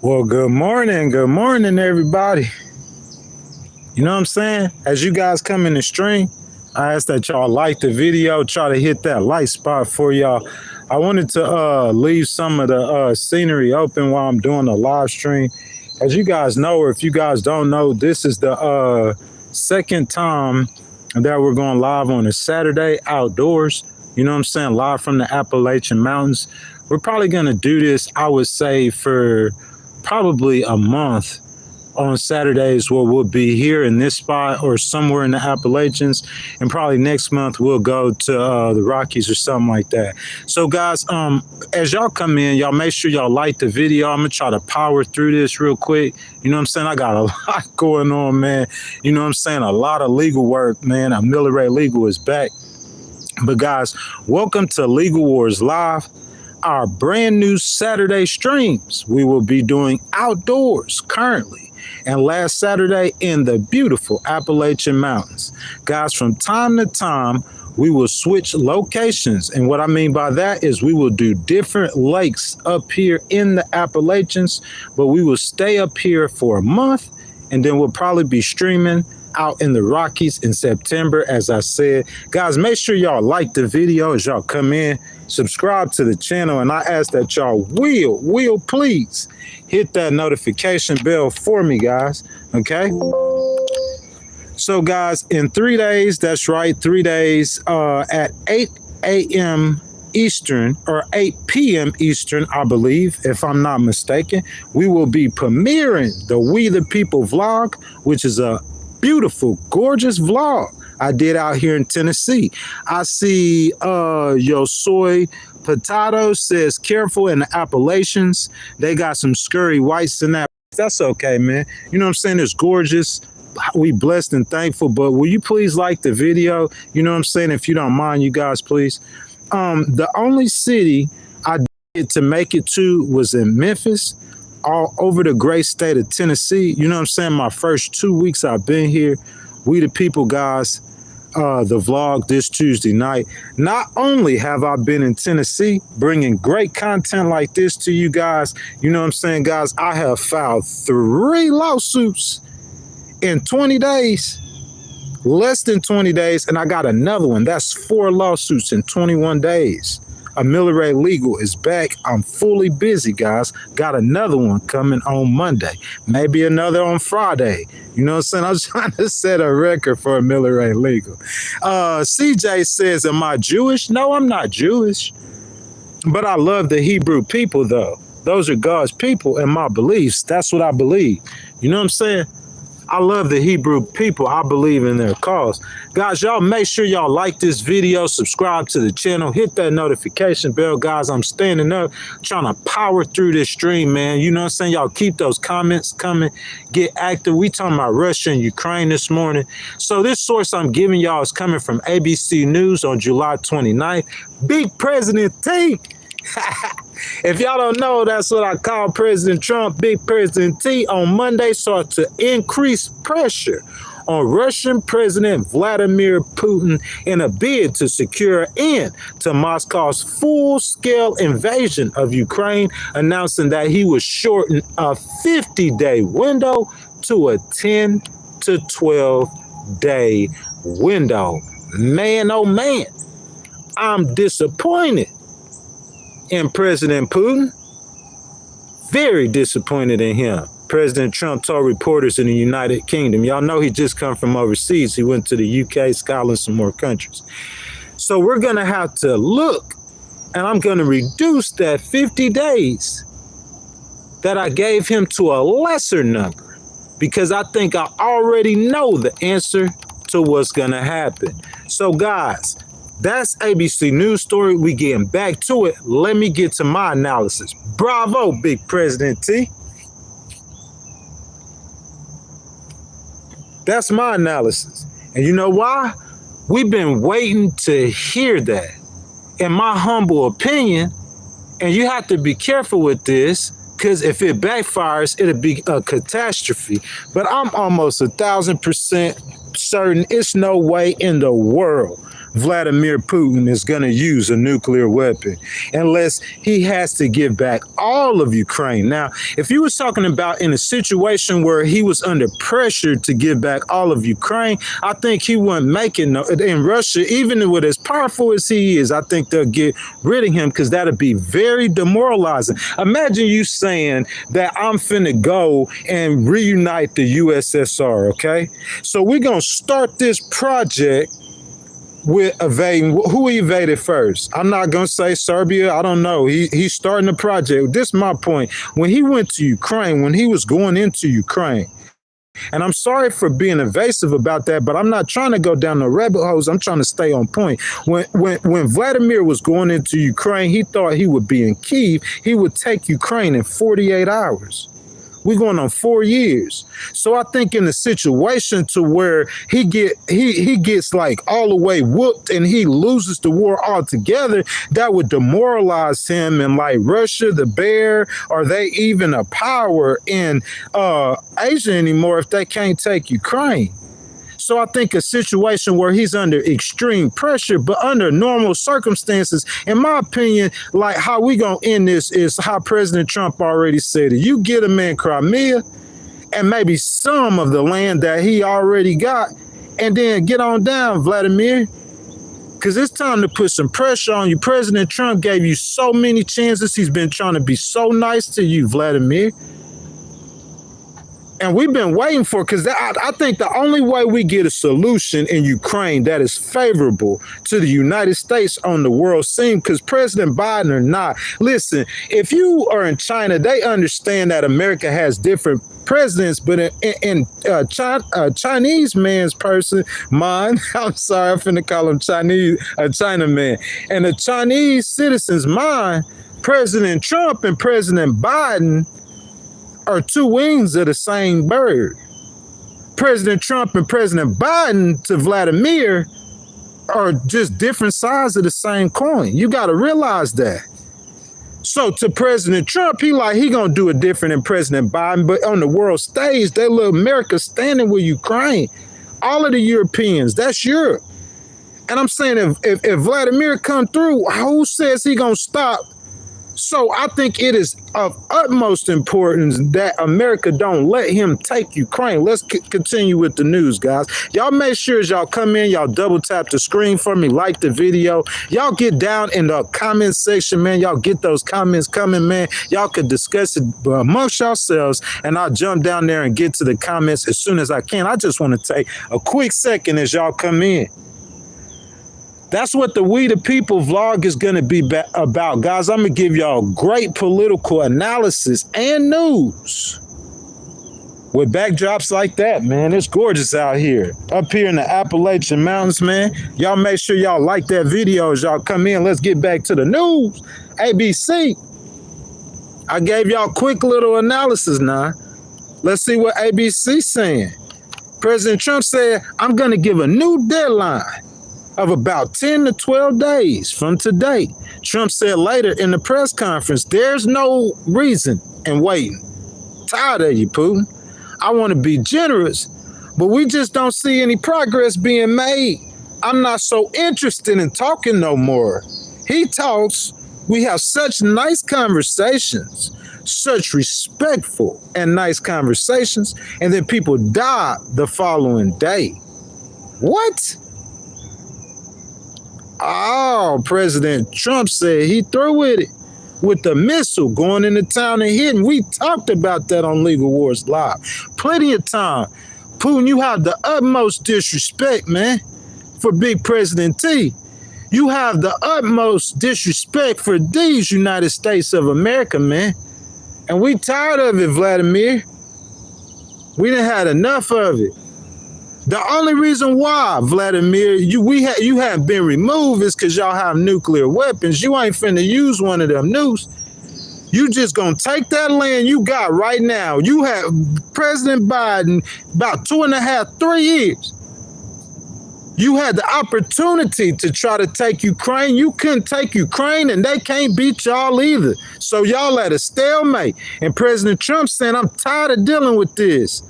Well, good morning, everybody. You know what I'm saying? As you guys come in the stream, I ask that y'all like the video, try to hit that like spot for y'all. I wanted to leave some of the scenery open while I'm doing the live stream. As you guys know, or if you guys don't know, this is the second time that we're going live on a Saturday outdoors. You know what I'm saying? Live from the Appalachian Mountains. We're probably going to do this, I would say, for probably a month on Saturdays where we'll be here in this spot or somewhere in the Appalachians, and probably next month we'll go to the Rockies or something like that. So guys, as y'all come in, y'all make sure y'all like the video. I'm gonna try to power through this real quick. You know what I'm saying? I got a lot going on, man. You know what I'm saying? A lot of legal work, man. Military Legal is back. But guys, welcome to Legal Wars Live, our brand new Saturday streams. We will be doing outdoors currently and last Saturday in the beautiful Appalachian Mountains. Guys, from time to time, we will switch locations. And what I mean by that is we will do different lakes up here in the Appalachians, but we will stay up here for a month, and then we'll probably be streaming out in the Rockies in September, as I said. Guys, make sure y'all like the video as y'all come in, subscribe to the channel, and I ask that y'all will please hit that notification bell for me, guys, okay? So guys, in 3 days, that's right, 3 days at 8 a.m. Eastern or 8 p.m. Eastern, I believe, if I'm not mistaken, we will be premiering the We the People vlog, which is a beautiful, gorgeous vlog I did out here in Tennessee. I see Yo Soy Potato says careful in the Appalachians. They got some scurry whites in that. That's okay, man. You know what I'm saying? It's gorgeous. We blessed and thankful, but will you please like the video? You know what I'm saying? If you don't mind, you guys, please. The only city I did to make it to was in Memphis, all over the great state of Tennessee. You know what I'm saying? My first 2 weeks I've been here. We the People, guys, the vlog this Tuesday night. Not only have I been in Tennessee bringing great content like this to you guys, you know what I'm saying, guys, I have filed 3 lawsuits in 20 days, less than 20 days, and I got another one. That's 4 lawsuits in 21 days. Military Legal is back. I'm fully busy, guys. Got another one coming on Monday. Maybe another on Friday. You know what I'm saying? I was trying to set a record for Military Legal. CJ says, am I Jewish? No, I'm not Jewish. But I love the Hebrew people, though. Those are God's people and my beliefs. That's what I believe. You know what I'm saying? I love the Hebrew people. I believe in their cause. Guys, y'all make sure y'all like this video, subscribe to the channel, hit that notification bell. Guys, I'm standing up, trying to power through this stream, man. You know what I'm saying? Y'all keep those comments coming, get active. We talking about Russia and Ukraine this morning. So this source I'm giving y'all is coming from ABC News on July 29th. Big President T. If y'all don't know, that's what I call President Trump. Big President T on Monday sought to increase pressure on Russian President Vladimir Putin in a bid to secure an end to Moscow's full-scale invasion of Ukraine, announcing that he would shorten a 50-day window to a 10 to 12-day window. Man, oh man, I'm disappointed in President Putin. Very disappointed in him. President Trump told reporters in the United Kingdom, y'all know he just come from overseas. He went to the UK, Scotland, some more countries. So we're going to have to look, and I'm going to reduce that 50 days that I gave him to a lesser number, because I think I already know the answer to what's going to happen. So guys, that's ABC News story. We getting back to it. Let me get to my analysis. Bravo, Big President T. That's my analysis. And you know why? We've been waiting to hear that. In my humble opinion, and you have to be careful with this, because if it backfires, it'll be a catastrophe. But I'm almost 1,000% certain it's no way in the world Vladimir Putin is going to use a nuclear weapon unless he has to give back all of Ukraine. Now, if you was talking about in a situation where he was under pressure to give back all of Ukraine, I think he wouldn't make it. In Russia, even with as powerful as he is, I think they'll get rid of him because that'd be very demoralizing. Imagine you saying that I'm finna go and reunite the USSR, okay? So we're going to start this project with evading. Who evaded first? I'm not gonna say Serbia. I don't know. He's starting the project. This is my point. When he went to Ukraine, when he was going into Ukraine, and I'm sorry for being evasive about that, but I'm not trying to go down the rabbit holes. I'm trying to stay on point. When Vladimir was going into Ukraine, he thought he would be in Kyiv. He would take Ukraine in 48 hours. We're going on 4 years. So I think in a situation to where he gets like all the way whooped and he loses the war altogether, that would demoralize him. And like Russia, the bear, are they even a power in Asia anymore if they can't take Ukraine? So I think a situation where he's under extreme pressure, but under normal circumstances, in my opinion, like how we gonna end this is how President Trump already said it. You get a man Crimea and maybe some of the land that he already got, and then get on down, Vladimir. Because it's time to put some pressure on you. President Trump gave you so many chances. He's been trying to be so nice to you, Vladimir. And we've been waiting for, because I think the only way we get a solution in Ukraine that is favorable to the United States on the world scene, because President Biden or not, listen, if you are in China, they understand that America has different presidents, but in Chinese man's mind, I'm sorry, I'm finna call him China man, and a Chinese citizen's mind, President Trump and President Biden are two wings of the same bird. President Trump and President Biden to Vladimir are just different sides of the same coin. You got to realize that. So to President Trump, he gonna do it different than President Biden, but on the world stage, they look America standing with Ukraine. All of the Europeans, that's Europe. And I'm saying if Vladimir come through, who says he gonna stop? So I think it is of utmost importance that America don't let him take Ukraine. Let's continue with the news, guys. Y'all make sure as y'all come in, y'all double tap the screen for me, like the video. Y'all get down in the comment section, man. Y'all get those comments coming, man. Y'all could discuss it amongst yourselves, and I'll jump down there and get to the comments as soon as I can. I just want to take a quick second as y'all come in. That's what the We the People vlog is going to be about, guys. I'm going to give y'all great political analysis and news with backdrops like that, man. It's gorgeous out here. Up here in the Appalachian Mountains, man. Y'all make sure y'all like that video as y'all come in. Let's get back to the news. ABC. I gave y'all quick little analysis now. Let's see what ABC saying. President Trump said, I'm going to give a new deadline of about 10 to 12 days from today. Trump said later in the press conference, there's no reason in waiting. Tired of you, Putin. I want to be generous, but we just don't see any progress being made. I'm not so interested in talking no more. He talks. We have such nice conversations, such respectful and nice conversations, and then people die the following day. What? Oh, President Trump said he through with it, with the missile going into town and hitting. We talked about that on Legal Wars Live. Plenty of time. Putin, you have the utmost disrespect, man, for Big President T. You have the utmost disrespect for these United States of America, man. And we tired of it, Vladimir. We done had enough of it. The only reason why, Vladimir, you haven't been removed is because y'all have nuclear weapons. You ain't finna use one of them nukes. You just gonna take that land you got right now. You have President Biden about 2.5, 3 years. You had the opportunity to try to take Ukraine. You couldn't take Ukraine, and they can't beat y'all either. So y'all at a stalemate. And President Trump saying, I'm tired of dealing with this.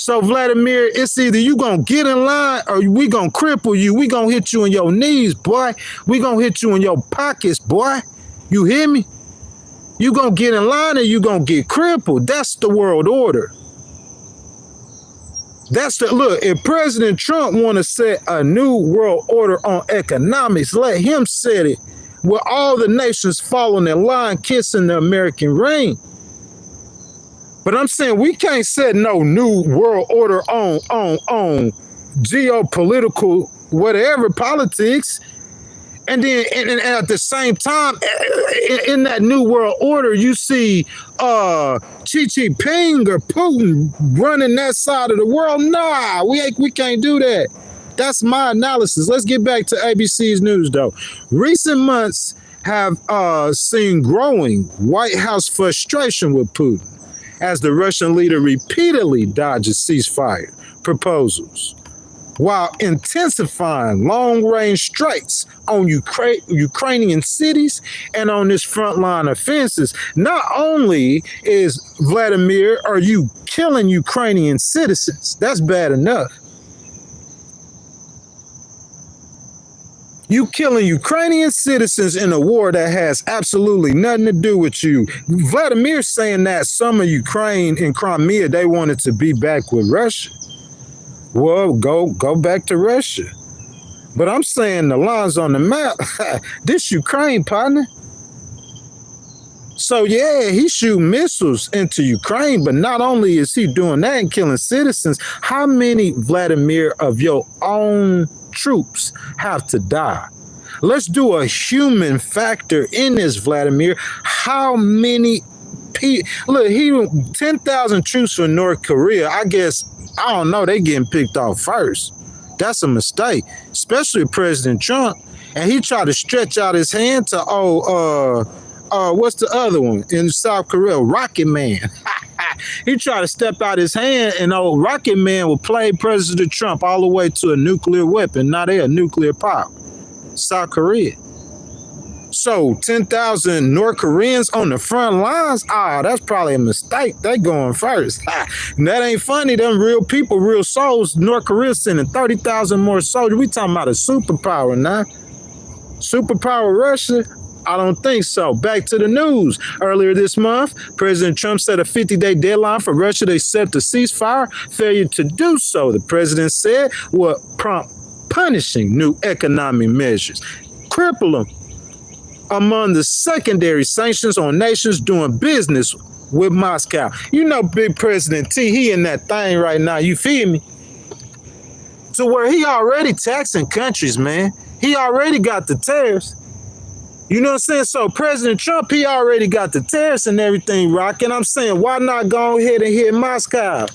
So Vladimir, it's either you gonna get in line or we gonna cripple you. We gonna hit you in your knees, boy. We gonna hit you in your pockets, boy. You hear me? You gonna get in line or you gonna get crippled. That's the world order. That's the look. If President Trump want to set a new world order on economics, let him set it with all the nations following in line, kissing the American ring. But I'm saying we can't set no new world order on geopolitical whatever politics. And then and at the same time, in that new world order, you see Xi Jinping or Putin running that side of the world. Nah, we can't do that. That's my analysis. Let's get back to ABC's news, though. Recent months have seen growing White House frustration with Putin as the Russian leader repeatedly dodges ceasefire proposals, while intensifying long-range strikes on Ukrainian cities and on this frontline offenses. Not only is Vladimir, are you killing Ukrainian citizens? That's bad enough. You killing Ukrainian citizens in a war that has absolutely nothing to do with you. Vladimir saying that some of Ukraine and Crimea, they wanted to be back with Russia. Well, go back to Russia. But I'm saying the lines on the map, this Ukraine, partner. So yeah, he shoot missiles into Ukraine, but not only is he doing that and killing citizens, how many, Vladimir, of your own troops have to die? Let's do a human factor in this, Vladimir. How many people? Look, 10,000 troops from North Korea. I guess, I don't know, they getting picked off first. That's a mistake, especially President Trump. And he tried to stretch out his hand to, what's the other one in South Korea? Rocket Man. He tried to step out his hand, and old Rocket Man will play President Trump all the way to a nuclear weapon. Now they a nuclear power, South Korea. So 10,000 North Koreans on the front lines, that's probably a mistake. They going first. That ain't funny. Them real people, real souls. North Korea sending 30,000 more soldiers. We talking about a superpower now. Superpower Russia? I don't think so. Back to the news. Earlier this month, President Trump set a 50-day deadline for Russia to accept a ceasefire. Failure to do so, the president said, will prompt punishing new economic measures. Cripple them among the secondary sanctions on nations doing business with Moscow. You know, Big President T, he in that thing right now. You feel me? To where he already taxing countries, man. He already got the tariffs. You know what I'm saying? So President Trump, he already got the tariffs and everything rocking. I'm saying, why not go ahead and hit Moscow?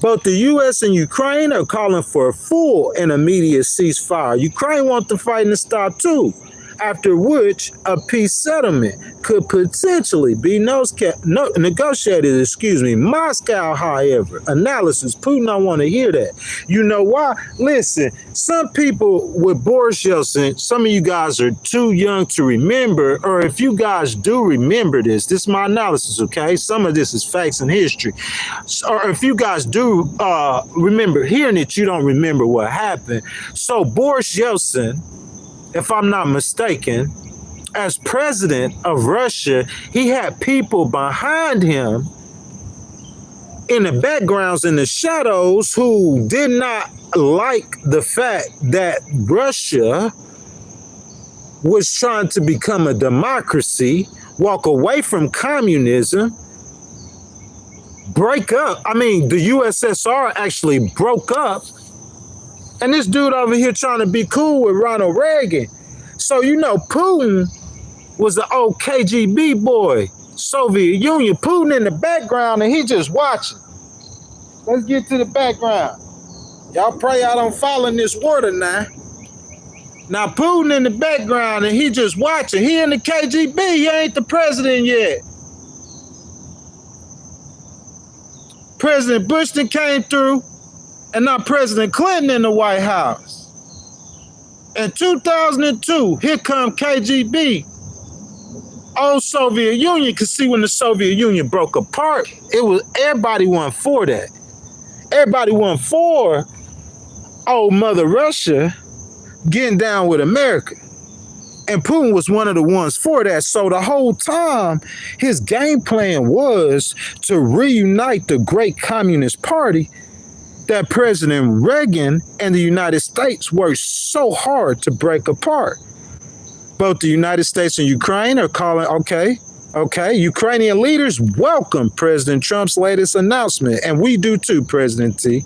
Both the U.S. and Ukraine are calling for a full and immediate ceasefire. Ukraine wants the fighting to stop too, after which a peace settlement could potentially be negotiated. Moscow, however, analysis, Putin don't want to hear that. You know why? Listen, some people with Boris Yeltsin, some of you guys are too young to remember, or if you guys do remember this is my analysis, okay? Some of this is facts and history. Or if you guys do remember hearing it, you don't remember what happened. So Boris Yeltsin, if I'm not mistaken, as president of Russia, he had people behind him in the backgrounds, in the shadows, who did not like the fact that Russia was trying to become a democracy, walk away from communism, break up. I mean, the USSR actually broke up. And this dude over here trying to be cool with Ronald Reagan. So, you know, Putin was an old KGB boy, Soviet Union. Putin in the background, and he just watching. Let's get to the background. Y'all pray y'all don't fall in this water now. Now, Putin in the background, and he just watching. He in the KGB. He ain't the president yet. President Bush then came through. And now President Clinton in the White House. In 2002, here come KGB. Old Soviet Union, cause see when the Soviet Union broke apart, it was everybody wasn't for that. Everybody wasn't for old Mother Russia getting down with America. And Putin was one of the ones for that. So the whole time, his game plan was to reunite the great Communist Party that President Reagan and the United States worked so hard to break apart. Both the United States and Ukraine are calling, okay, Ukrainian leaders welcome President Trump's latest announcement. And we do too, President T.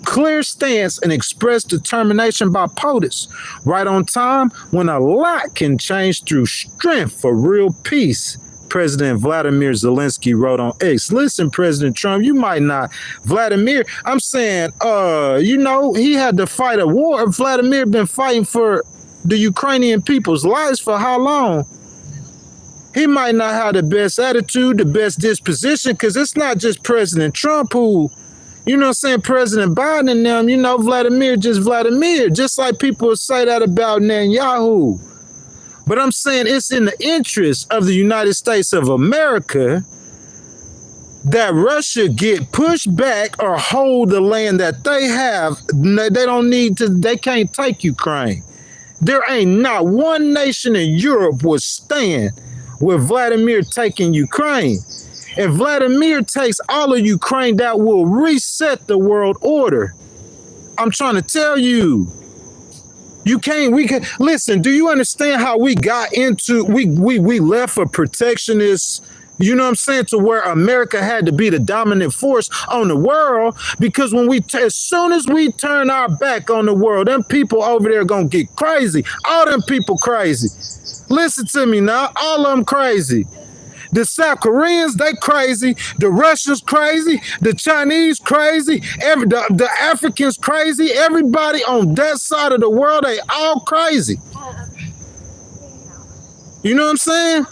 Clear stance and express determination by POTUS. Right on time when a lot can change through strength for real peace, President Vladimir Zelensky wrote on X. Listen, President Trump, you might not. Vladimir, I'm saying, he had to fight a war. Vladimir been fighting for the Ukrainian people's lives for how long? He might not have the best attitude, the best disposition, because it's not just President Trump who, President Biden and them, Vladimir, just like people say that about Netanyahu. But I'm saying it's in the interest of the United States of America that Russia get pushed back or hold the land that they have. They can't take Ukraine. There ain't not one nation in Europe would stand with Vladimir taking Ukraine. If Vladimir takes all of Ukraine, that will reset the world order. I'm trying to tell you. Listen, do you understand how we got into, we left a protectionist, to where America had to be the dominant force on the world? Because as soon as we turn our back on the world, them people over there gonna get crazy. All them people crazy. Listen to me now, all of them crazy. The South Koreans, they crazy. The Russians crazy. The Chinese crazy. The Africans crazy. Everybody on that side of the world, they all crazy. You know what I'm saying?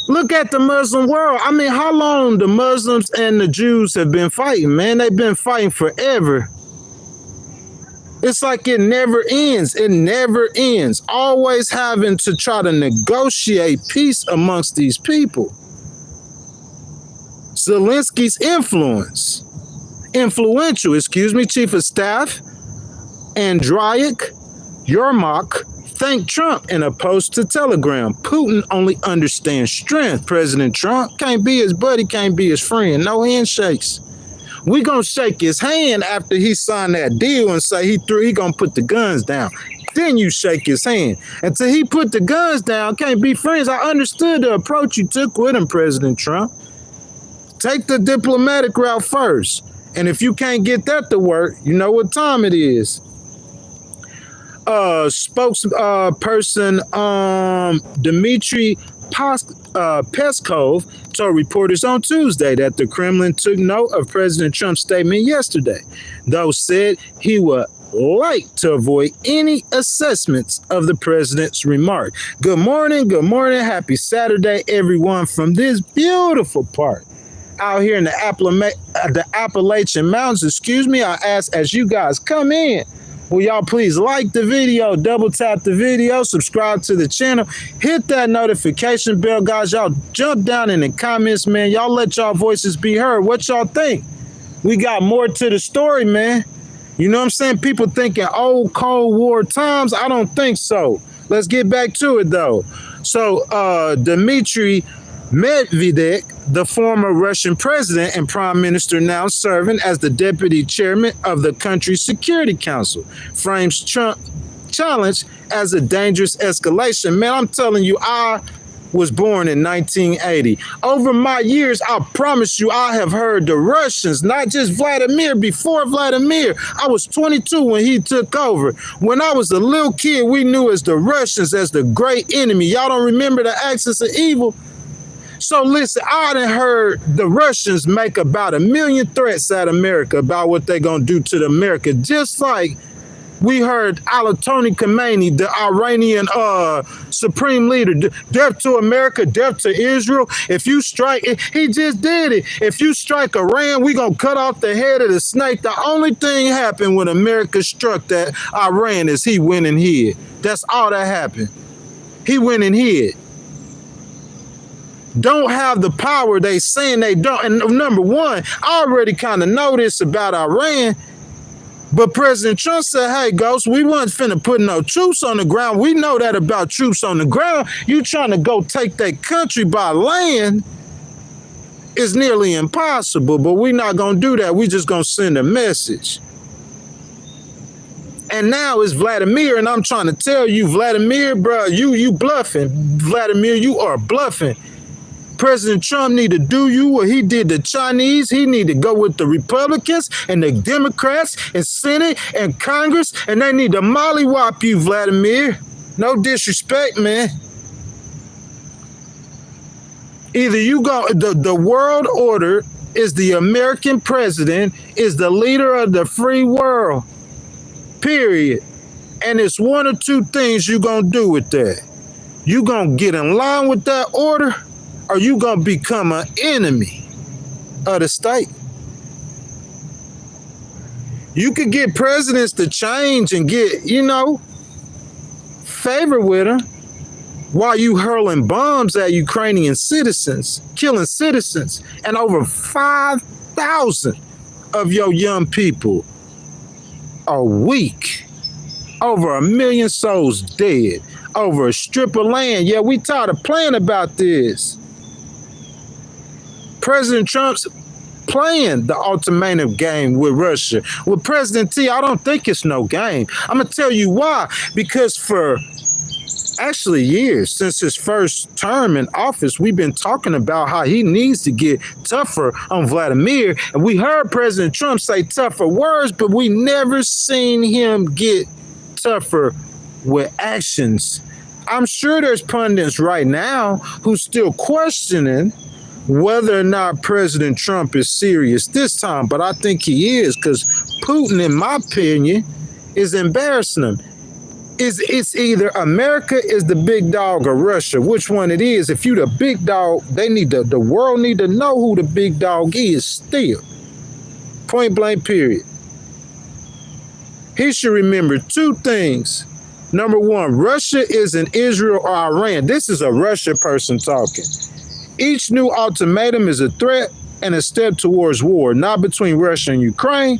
Look at the Muslim world. I mean, how long the Muslims and the Jews have been fighting, man? They've been fighting forever. It's like it never ends. It never ends. Always having to try to negotiate peace amongst these people. Zelensky's influential, Chief of Staff Andriy Yermak thanked Trump in a post to Telegram. Putin only understands strength. President Trump can't be his buddy, can't be his friend. No handshakes. We gonna shake his hand after he signed that deal and say he gonna put the guns down. Then you shake his hand. Until he put the guns down, can't be friends. I understood the approach you took with him, President Trump. Take the diplomatic route first. And if you can't get that to work, you know what time it is. Spokesperson Dmitry Peskov told reporters on Tuesday that the Kremlin took note of President Trump's statement yesterday, though said he would like to avoid any assessments of the president's remark. Good morning, happy Saturday, everyone, from this beautiful part out here in the Appalachian Mountains. I ask as you guys come in, will y'all please like the video, double tap the video, subscribe to the channel, hit that notification bell, guys. Y'all jump down in the comments, man. Y'all let y'all voices be heard. What y'all think? We got more to the story, man. You know what I'm saying? People thinking old Cold War times. I don't think so. Let's get back to it, though. So Dmitry Medvedev, the former Russian president and prime minister now serving as the deputy chairman of the country's Security Council, frames Trump challenge as a dangerous escalation. Man, I'm telling you, I was born in 1980. Over my years, I promise you, I have heard the Russians, not just Vladimir. Before Vladimir, I was 22 when he took over. When I was a little kid, we knew as the Russians as the great enemy. Y'all don't remember the axis of evil? So listen, I done heard the Russians make about 1 million threats at America about what they're going to do to America. Just like we heard Ayatollah Khamenei, the Iranian supreme leader, death to America, death to Israel. If you strike, he just did it. If you strike Iran, we going to cut off the head of the snake. The only thing happened when America struck that Iran is he went and hid. That's all that happened. He went and hid. don't have the power they saying they don't. And number one, I already kind of know this about Iran, but President Trump said, hey, Ghost, we wasn't finna put no troops on the ground. We know that about troops on the ground. You trying to go take that country by land is nearly impossible, but we're not going to do that. We just going to send a message. And now it's Vladimir, and I'm trying to tell you, Vladimir, bro, you bluffing. Vladimir, you are bluffing. President Trump need to do you what he did to Chinese. He need to go with the Republicans and the Democrats and Senate and Congress, and they need to mollywop you, Vladimir. No disrespect, man. Either you go, the world order is the American president, is the leader of the free world, period. And it's one or two things you gonna do with that. You gonna get in line with that order, or you gonna become an enemy of the state. You could get presidents to change and get, favor with them while you hurling bombs at Ukrainian citizens, killing citizens, and over 5,000 of your young people are weak. Over 1 million souls dead. Over a strip of land. Yeah, we tired of playing about this. President Trump's playing the ultimatum game with Russia. With President T, I don't think it's no game. I'm going to tell you why. Because for actually years, since his first term in office, we've been talking about how he needs to get tougher on Vladimir. And we heard President Trump say tougher words, but we never seen him get tougher with actions. I'm sure there's pundits right now who's still questioning whether or not President Trump is serious this time, but I think he is, because Putin, in my opinion, is embarrassing him. It's either America is the big dog or Russia, which one it is. If you the big dog, the world need to know who the big dog is still. Point blank, period. He should remember two things. Number one, Russia isn't Israel or Iran. This is a Russia person talking. Each new ultimatum is a threat and a step towards war, not between Russia and Ukraine,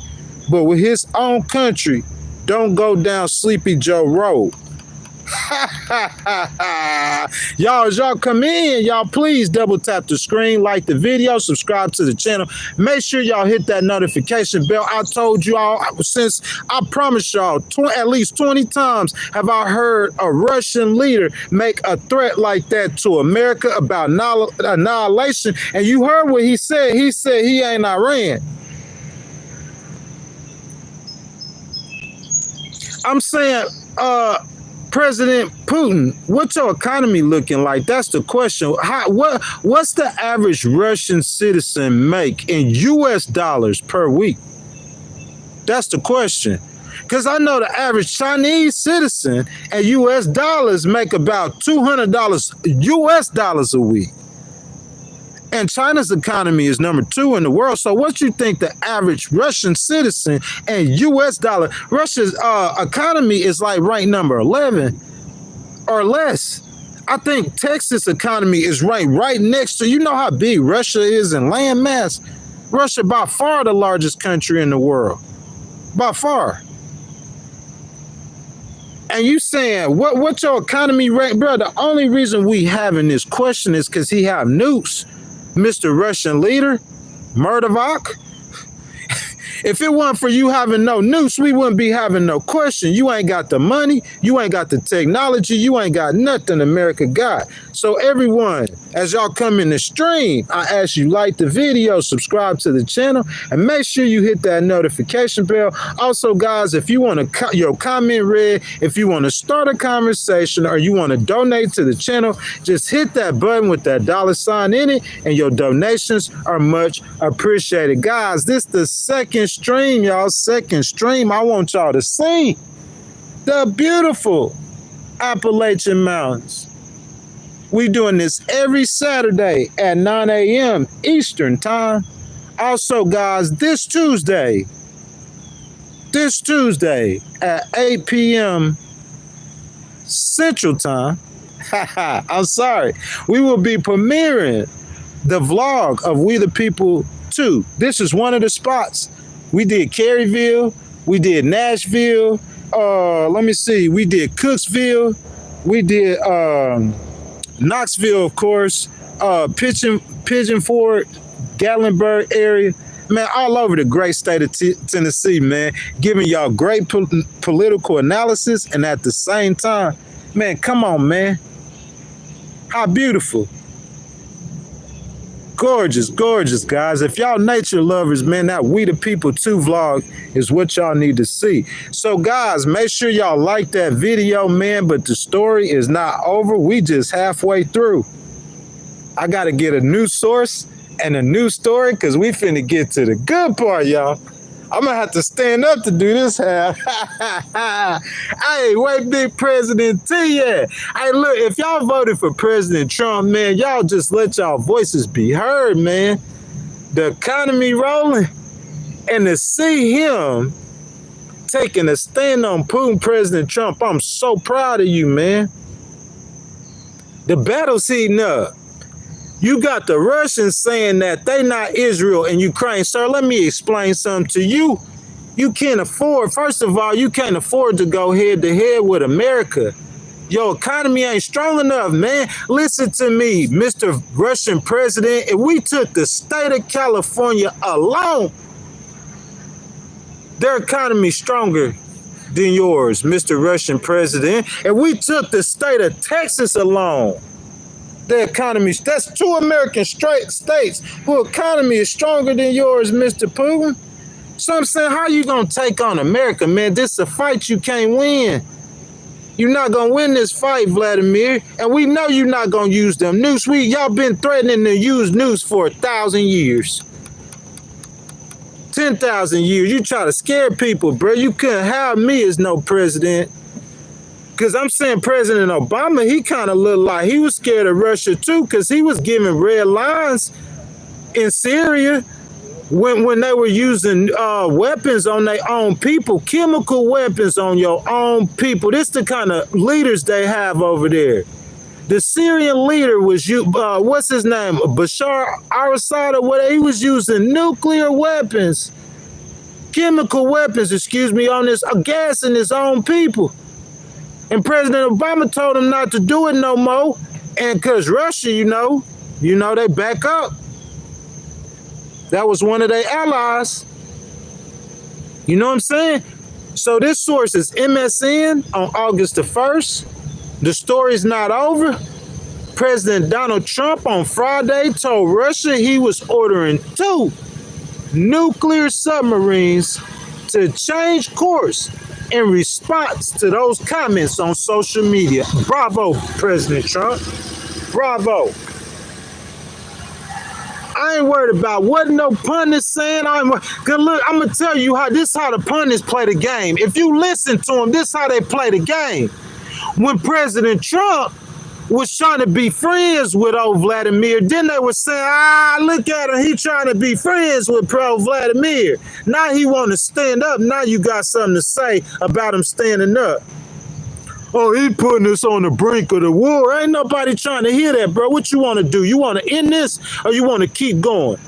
but with his own country. Don't go down Sleepy Joe Road. Y'all, as y'all come in, y'all please double tap the screen, like the video, subscribe to the channel. Make sure y'all hit that notification bell. I told you all, since I promise y'all, at least 20 times have I heard a Russian leader make a threat like that to America about annihilation. And you heard what he said. He said he ain't Iran. I'm saying, President Putin, what's your economy looking like? That's the question. What's the average Russian citizen make in US dollars per week? That's the question. Because I know the average Chinese citizen and US dollars make about $200 US dollars a week. And China's economy is number 2 in the world. So what you think the average Russian citizen and US dollar, Russia's economy is like ranked number 11 or less. I think Texas economy is ranked right next to, you know how big Russia is in land mass? Russia by far the largest country in the world. By far. And you saying, what's your economy rank? Bro, the only reason we having this question is because he have nukes. Mr. Russian leader, Medvedev. If it weren't for you having no nukes, we wouldn't be having no question. You ain't got the money. You ain't got the technology. You ain't got nothing America got. So everyone, as y'all come in the stream, I ask you like the video, subscribe to the channel, and make sure you hit that notification bell. Also, guys, if you want to your comment read, if you want to start a conversation or you want to donate to the channel, just hit that button with that $sign in it, and your donations are much appreciated. Guys, this is the second stream, y'all. Second stream. I want y'all to see the beautiful Appalachian Mountains. We doing this every Saturday at 9 a.m. Eastern time. Also, guys, this Tuesday at 8 p.m. Central time, I'm sorry. We will be premiering the vlog of We the People 2. This is one of the spots. We did Caryville, we did Nashville, let me see, we did Cooksville, we did Knoxville, of course, Pigeon Forge, Gatlinburg area. Man, all over the great state of Tennessee, man, giving y'all great political analysis, and at the same time, man, come on, man. How beautiful. Gorgeous, gorgeous, guys. If y'all nature lovers, man, that We the People 2 vlog is what y'all need to see. So, guys, make sure y'all like that video, man, but the story is not over. We just halfway through. I got to get a new source and a new story because we finna get to the good part, y'all. I'm gonna have to stand up to do this half. Hey, wait, big President T, yeah. Hey, look, if y'all voted for President Trump, man, y'all just let y'all voices be heard, man. The economy rolling, and to see him taking a stand on Putin, President Trump, I'm so proud of you, man. The battle's heating up. You got the Russians saying that they not Israel and Ukraine. Sir, let me explain something to you. You can't afford, first of all, you can't afford to go head to head with America. Your economy ain't strong enough, man. Listen to me, Mr. Russian president. If we took the state of California alone, their economy stronger than yours, Mr. Russian president. If we took the state of Texas alone, the economy, that's 2 American states whose economy is stronger than yours, Mr. Putin. So I'm saying, how you gonna take on America, man? This is a fight you can't win. You're not gonna win this fight, Vladimir. And we know you're not gonna use them nukes. Y'all been threatening to use nukes for 1,000 years. 10,000 years. You try to scare people, bro. You couldn't have me as no president. Because I'm saying President Obama, he kind of looked like he was scared of Russia too, because he was giving red lines in Syria when they were using weapons on their own people, chemical weapons on your own people. This the kind of leaders they have over there. The Syrian leader was, what's his name, Bashar al-Assad, or whatever. He was using nuclear weapons, chemical weapons, excuse me, on this gas in his own people. And President Obama told him not to do it no more. And because Russia, you know, they back up. That was one of their allies. You know what I'm saying? So this source is MSN on August the 1st. The story's not over. President Donald Trump on Friday told Russia he was ordering 2 nuclear submarines to change course in response to those comments on social media. Bravo, President Trump. Bravo. I ain't worried about what no pundits saying. Cause look, I'm gonna tell you how the pundits play the game. If you listen to them, this is how they play the game. When President Trump was trying to be friends with old Vladimir, then they were saying, look at him, he trying to be friends with pro Vladimir. Now he want to stand up. Now you got something to say about him standing up. Oh, he putting us on the brink of the war. Ain't nobody trying to hear that, bro. What you want to do? You want to end this or you want to keep going?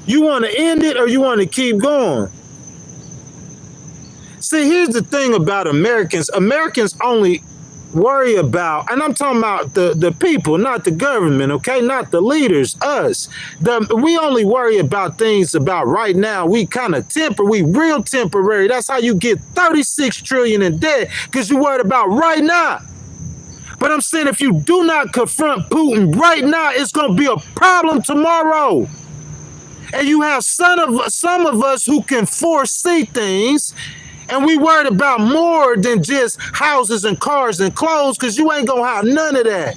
You want to end it or you want to keep going? See, here's the thing about Americans. Americans only worry about, and I'm talking about the people, not the government, okay? Not the leaders, us. We only worry about things about right now. We kind of we real temporary. That's how you get 36 trillion in debt, because you worried about right now. But I'm saying if you do not confront Putin right now, it's going to be a problem tomorrow. And you have some of us who can foresee things. And we worried about more than just houses and cars and clothes, because you ain't going to have none of that.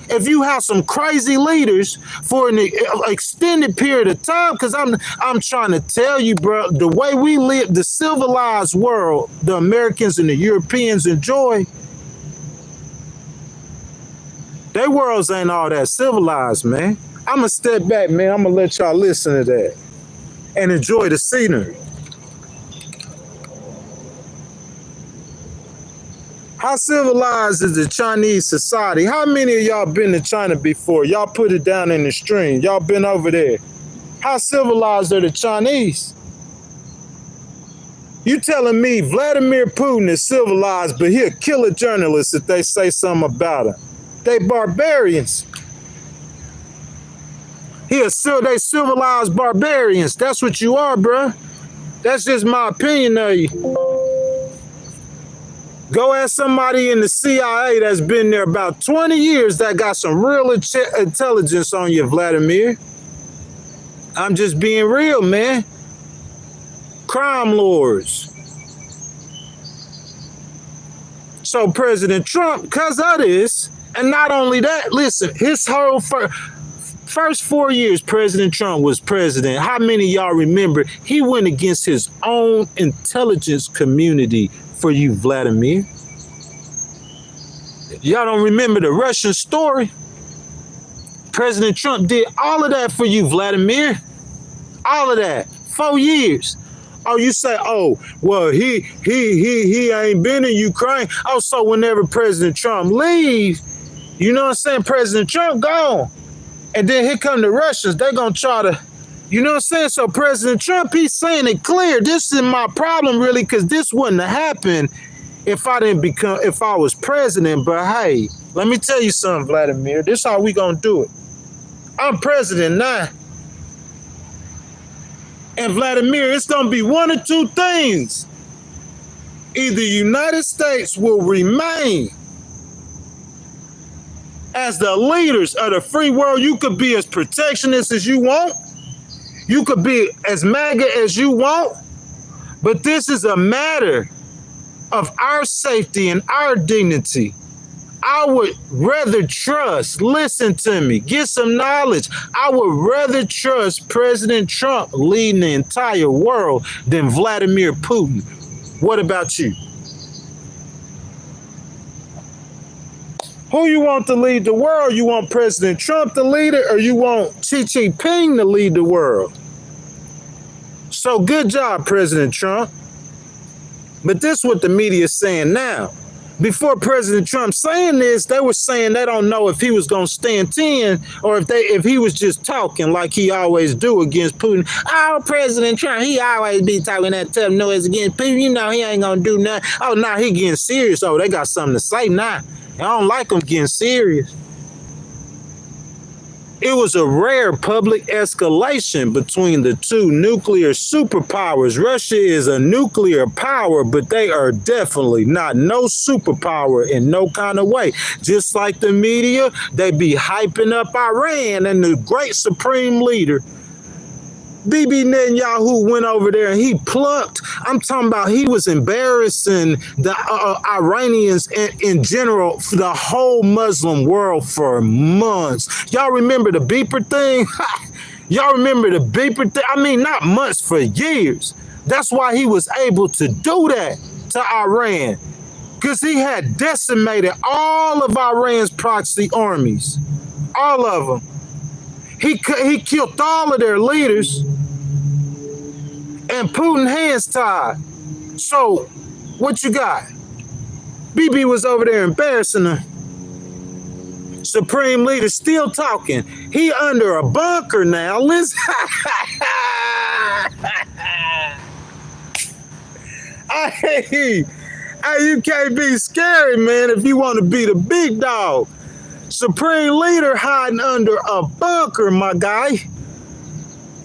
If you have some crazy leaders for an extended period of time, because I'm trying to tell you, bro, the way we live, the civilized world, the Americans and the Europeans enjoy, their worlds ain't all that civilized, man. I'm going to step back, man. I'm going to let y'all listen to that and enjoy the scenery. How civilized is the Chinese society? How many of y'all been to China before? Y'all put it down in the stream. Y'all been over there. How civilized are the Chinese? You telling me Vladimir Putin is civilized, but he'll kill a journalist if they say something about him? They barbarians. They civilized barbarians. That's what you are, bruh. That's just my opinion of you. Go ask somebody in the CIA that's been there about 20 years that got some real intelligence on you, Vladimir. I'm just being real, man. Crime lords. So President Trump, because of this, and not only that, listen, his whole first 4 years President Trump was president, how many of y'all remember he went against his own intelligence community for you, Vladimir? Y'all don't remember the Russian story? President Trump did all of that for you, Vladimir. All of that. 4 years. Oh, you say, oh, well, he ain't been in Ukraine. Oh, so whenever President Trump leaves, you know what I'm saying? President Trump gone. And then here come the Russians. They're going to try to, you know what I'm saying? So President Trump, he's saying it clear. This is my problem, really, because this wouldn't have happened if I was president. But hey, let me tell you something, Vladimir. This is how we going to do it. I'm president now. And Vladimir, it's going to be one or two things. Either the United States will remain as the leaders of the free world. You could be as protectionist as you want. You could be as MAGA as you want. But this is a matter of our safety and our dignity. I would rather trust, listen to me, get some knowledge. I would rather trust President Trump leading the entire world than Vladimir Putin. What about you? Who you want to lead the world? You want President Trump to lead it, or you want Xi Jinping to lead the world? So good job, President Trump. But this is what the media is saying now. Before President Trump saying this, they were saying they don't know if he was going to stand 10 or if he was just talking like he always do against Putin. Oh, President Trump, he always be talking that tough noise against Putin. You know he ain't going to do nothing. Oh, now he getting serious. Oh, they got something to say now. I don't like him getting serious. It was a rare public escalation between the two nuclear superpowers. Russia is a nuclear power, but they are definitely not no superpower in no kind of way. Just like the media, they be hyping up Iran and the great supreme leader. Bibi Netanyahu went over there and he plucked. I'm talking about he was embarrassing the Iranians in general, for the whole Muslim world for months. Y'all remember the beeper thing? Y'all remember the beeper thing? I mean, not months, for years. That's why he was able to do that to Iran, because he had decimated all of Iran's proxy armies, all of them. He killed all of their leaders, and Putin hands tied. So, what you got? Bibi was over there embarrassing him. Supreme leader still talking. He under a bunker now. Listen. Hey, you can't be scary, man, if you want to be the big dog. Supreme leader hiding under a bunker, my guy.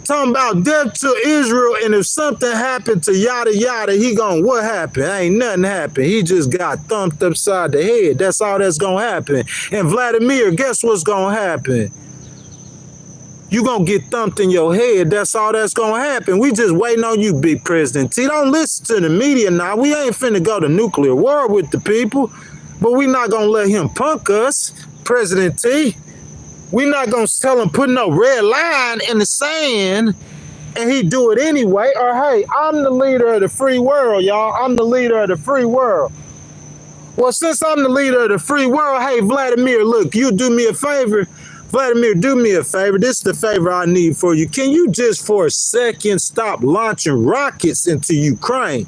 Talking about death to Israel, and if something happened to yada yada, he gonna, what happened? Ain't nothing happened. He just got thumped upside the head. That's all that's gonna happen. And Vladimir, guess what's gonna happen? You gonna get thumped in your head. That's all that's gonna happen. We just waiting on you, big President T. Don't listen to the media now. We ain't finna go to nuclear war with the people, but we not gonna let him punk us. President T, we're not going to tell him put no red line in the sand and he do it anyway. Or, hey, I'm the leader of the free world, y'all. I'm the leader of the free world. Well, since I'm the leader of the free world, hey, Vladimir, look, you do me a favor. Vladimir, do me a favor. This is the favor I need for you. Can you just for a second stop launching rockets into Ukraine?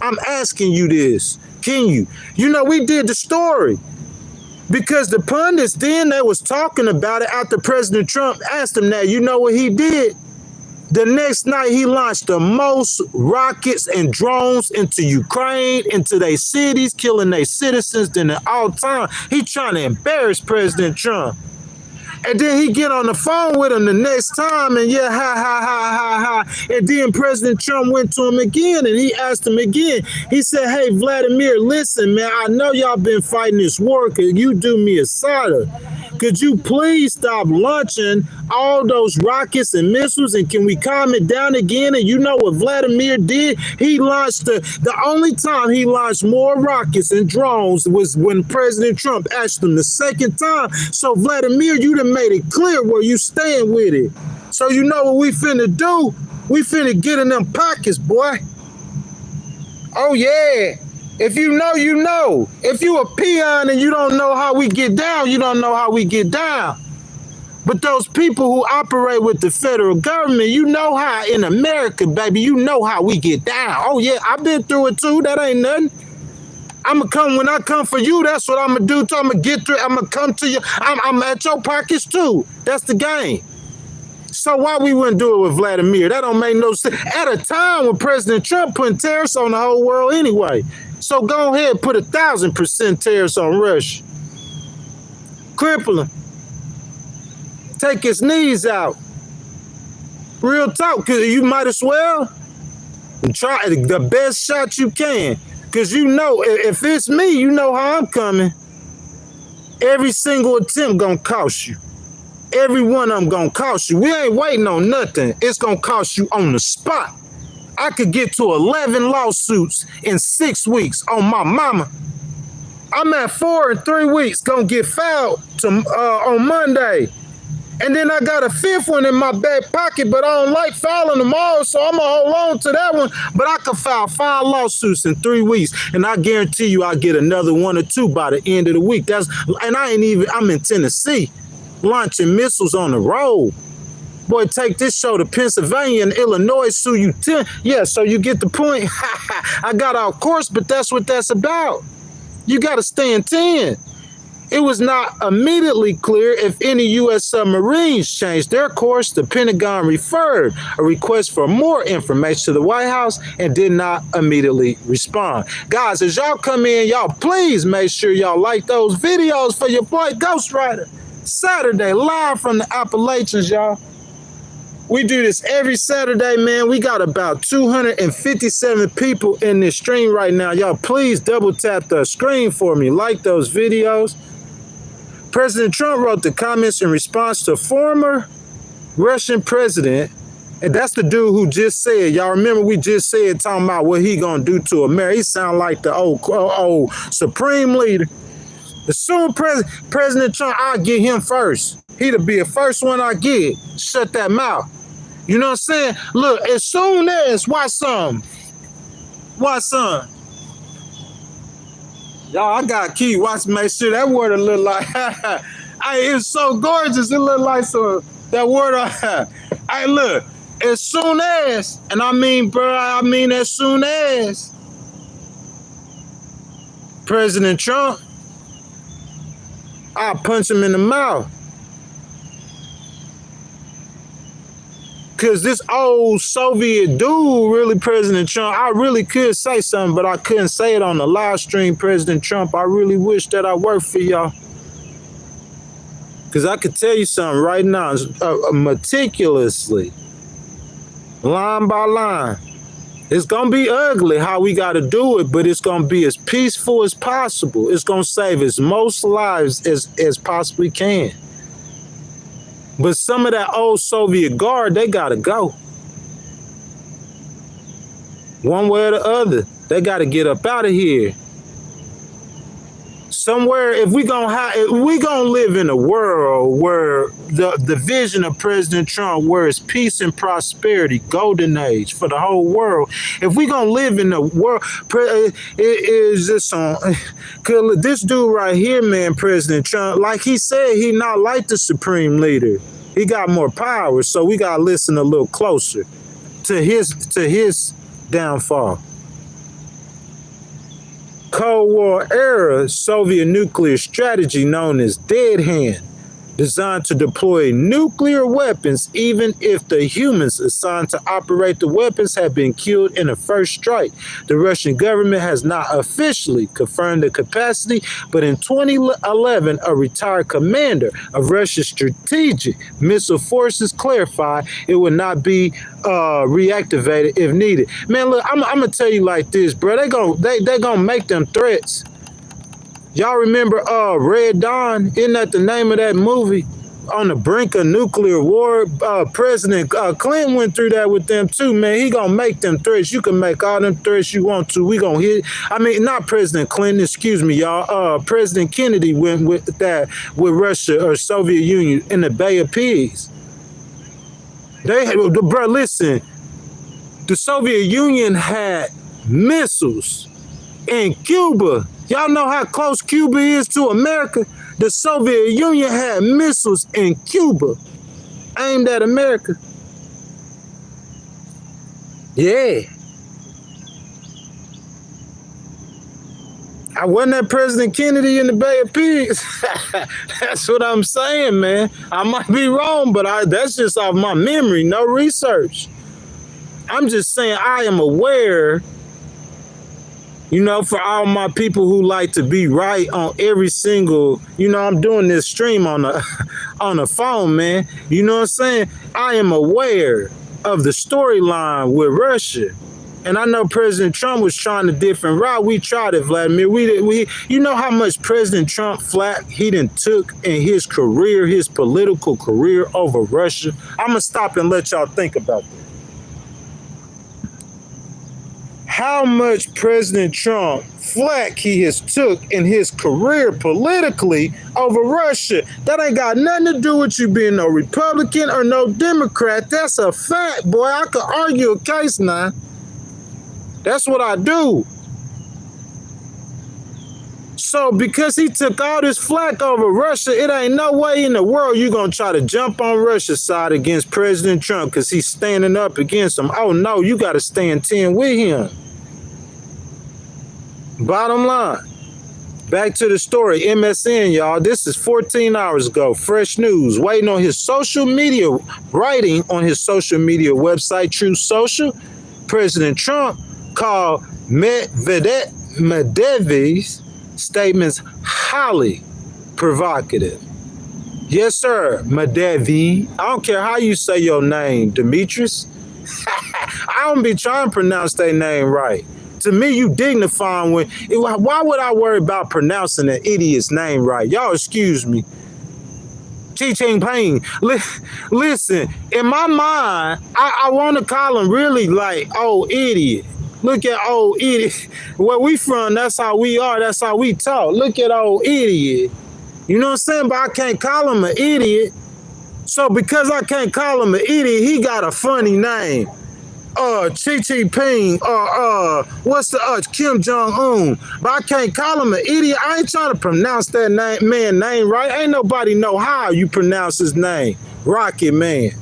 I'm asking you this. continue. You know, we did the story. Because the pundits then, they was talking about it after President Trump asked him that. You know what he did? The next night, he launched the most rockets and drones into Ukraine, into their cities, killing their citizens than in all time. He trying to embarrass President Trump. And then he get on the phone with him the next time and yeah, ha, ha, ha, ha, ha. And then President Trump went to him again and he asked him again. He said, hey, Vladimir, listen, man, I know y'all been fighting this war. Could you do me a solid? Could you please stop launching all those rockets and missiles, and can we calm it down again? And you know what Vladimir did? He launched the only time he launched more rockets and drones was when President Trump asked him the second time. So Vladimir, you done made it clear where you stand with it. So you know what we finna do? We finna get in them pockets, boy. Oh yeah. If you know, you know. If you a peon and you don't know how we get down, you don't know how we get down. But those people who operate with the federal government, you know how in America, baby, you know how we get down. Oh yeah, I've been through it too. That ain't nothing. I'ma come when I come for you. That's what I'ma do. I'ma get through. I'ma come to you. I'm at your pockets too. That's the game. So why we wouldn't do it with Vladimir? That don't make no sense. At a time when President Trump putting tariffs on the whole world anyway. So go ahead, put 1,000% tariffs on Russia. Cripple him. Take his knees out. Real talk, because you might as well try the best shot you can. Because you know, if it's me, you know how I'm coming. Every single attempt gonna cost you. Every one of them gonna cost you. We ain't waiting on nothing. It's gonna cost you on the spot. I could get to 11 lawsuits in 6 weeks on my mama. I'm at 4 in 3 weeks, gonna get filed on Monday. And then I got a 5th one in my back pocket, but I don't like filing them all, so I'm gonna hold on to that one. But I could file 5 lawsuits in 3 weeks, and I guarantee you I'll get another 1 or 2 by the end of the week. I'm in Tennessee, launching missiles on the road. Boy, take this show to Pennsylvania and Illinois, sue you 10. Yeah, so you get the point. I got off course, but that's what that's about. You got to stay in 10. It was not immediately clear if any U.S. submarines changed their course. The Pentagon referred a request for more information to the White House and did not immediately respond. Guys, as y'all come in, y'all please make sure y'all like those videos for your boy Ghost Rider. Saturday, live from the Appalachians, y'all. We do this every Saturday, man. We got about 257 people in this stream right now. Y'all, please double tap the screen for me. Like those videos. President Trump wrote the comments in response to former Russian president. And that's the dude who just said, y'all remember we just said talking about what he gonna do to America. He sound like the old supreme leader. As soon as President Trump, I'll get him first. He'll be the first one I get. Shut that mouth. You know what I'm saying? Look, as soon as, watch some. Y'all, I got key. Watch, make sure that water look like, it's so gorgeous. It look like that water. Hey, look, as soon as, and I mean, bro, as soon as President Trump, I'll punch him in the mouth. Because this old Soviet dude, really, President Trump, I really could say something, but I couldn't say it on the live stream, President Trump. I really wish that I worked for y'all. Because I could tell you something right now, meticulously, line by line. It's going to be ugly how we got to do it, but it's going to be as peaceful as possible. It's going to save as most lives as possibly can. But some of that old Soviet guard, they got to go. One way or the other, they got to get up out of here. Somewhere, if we gonna live in a world where the vision of President Trump, where it's peace and prosperity, golden age for the whole world. If we gonna live in a world, it is this on. This dude right here, man, President Trump, like he said, he not like the supreme leader. He got more power, so we gotta listen a little closer to his downfall. Cold War era Soviet nuclear strategy known as Dead Hand, designed to deploy nuclear weapons even if the humans assigned to operate the weapons have been killed in the first strike. The Russian government has not officially confirmed the capacity, but in 2011, a retired commander of Russia's strategic missile forces clarified it would not be reactivated if needed. Man, look, I'm gonna tell you like this, bro. They gonna make them threats. Y'all remember Red Dawn? Isn't that the name of that movie? On the brink of nuclear war, President Clinton went through that with them too, man. He gonna make them threats. You can make all them threats you want to. We gonna hit. I mean, not President Clinton, excuse me, y'all. President Kennedy went with that with Russia or Soviet Union in the Bay of Pigs. Bro, listen. The Soviet Union had missiles in Cuba. Y'all know how close Cuba is to America? The Soviet Union had missiles in Cuba aimed at America. Yeah. I wasn't that President Kennedy in the Bay of Pigs. That's what I'm saying, man. I might be wrong, but that's just off my memory, no research. I'm just saying I am aware. You know, for all my people who like to be right on every single, you know, I'm doing this stream on the phone, man. You know what I'm saying? I am aware of the storyline with Russia. And I know President Trump was trying a different route. We tried it, Vladimir. You know how much President Trump flack he done took in his career, his political career over Russia. I'm going to stop and let y'all think about that. How much President Trump flack he has took in his career politically over Russia. That ain't got nothing to do with you being no Republican or no Democrat. That's a fact, boy. I could argue a case now. That's what I do. So because he took all this flack over Russia, it ain't no way in the world you're going to try to jump on Russia's side against President Trump because he's standing up against him. Oh, no, you got to stand 10 with him. Bottom line, back to the story. MSN, y'all. This is 14 hours ago. Fresh news. Waiting on his social media, writing on his social media website, True Social. President Trump called Medvedev's statements highly provocative. Yes, sir, Medvedev. I don't care how you say your name, Demetrius. I don't be trying to pronounce their name right. To me, you dignifying when. Why would I worry about pronouncing an idiot's name right? Y'all excuse me. Xi Jinping. Listen, in my mind, I want to call him really like old idiot. Look at old idiot. Where we from, that's how we are. That's how we talk. Look at old idiot. You know what I'm saying? But I can't call him an idiot. So because I can't call him an idiot, he got a funny name. Xi Jinping, what's the Kim Jong-un? But I can't call him an idiot. I ain't trying to pronounce that man name right. Ain't nobody know how you pronounce his name. Rocket Man.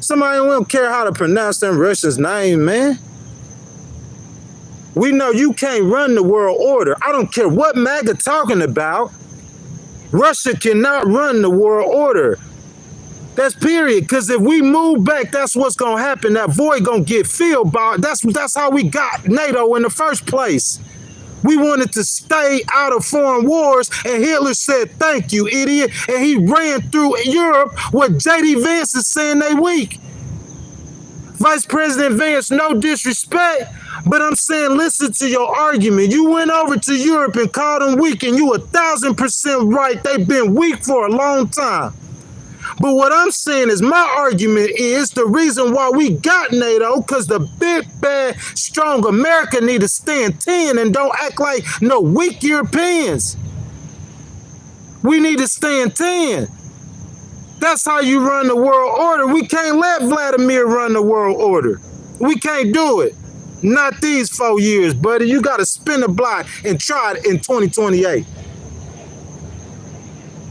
Somebody don't care how to pronounce them Russians' name, man. We know you can't run the world order. I don't care what MAGA talking about. Russia cannot run the world order. That's period. Because if we move back, that's what's going to happen. That void going to get filled by. That's how we got NATO in the first place. We wanted to stay out of foreign wars, and Hitler said, thank you, idiot. And he ran through Europe what J.D. Vance is saying they weak. Vice President Vance, no disrespect, but I'm saying listen to your argument. You went over to Europe and called them weak, and you 1,000% right. They've been weak for a long time. But what I'm saying is my argument is the reason why we got NATO, because the big, bad, strong America need to stand 10 and don't act like no weak Europeans. We need to stand 10. That's how you run the world order. We can't let Vladimir run the world order. We can't do it. Not these 4 years, buddy. You got to spin the block and try it in 2028.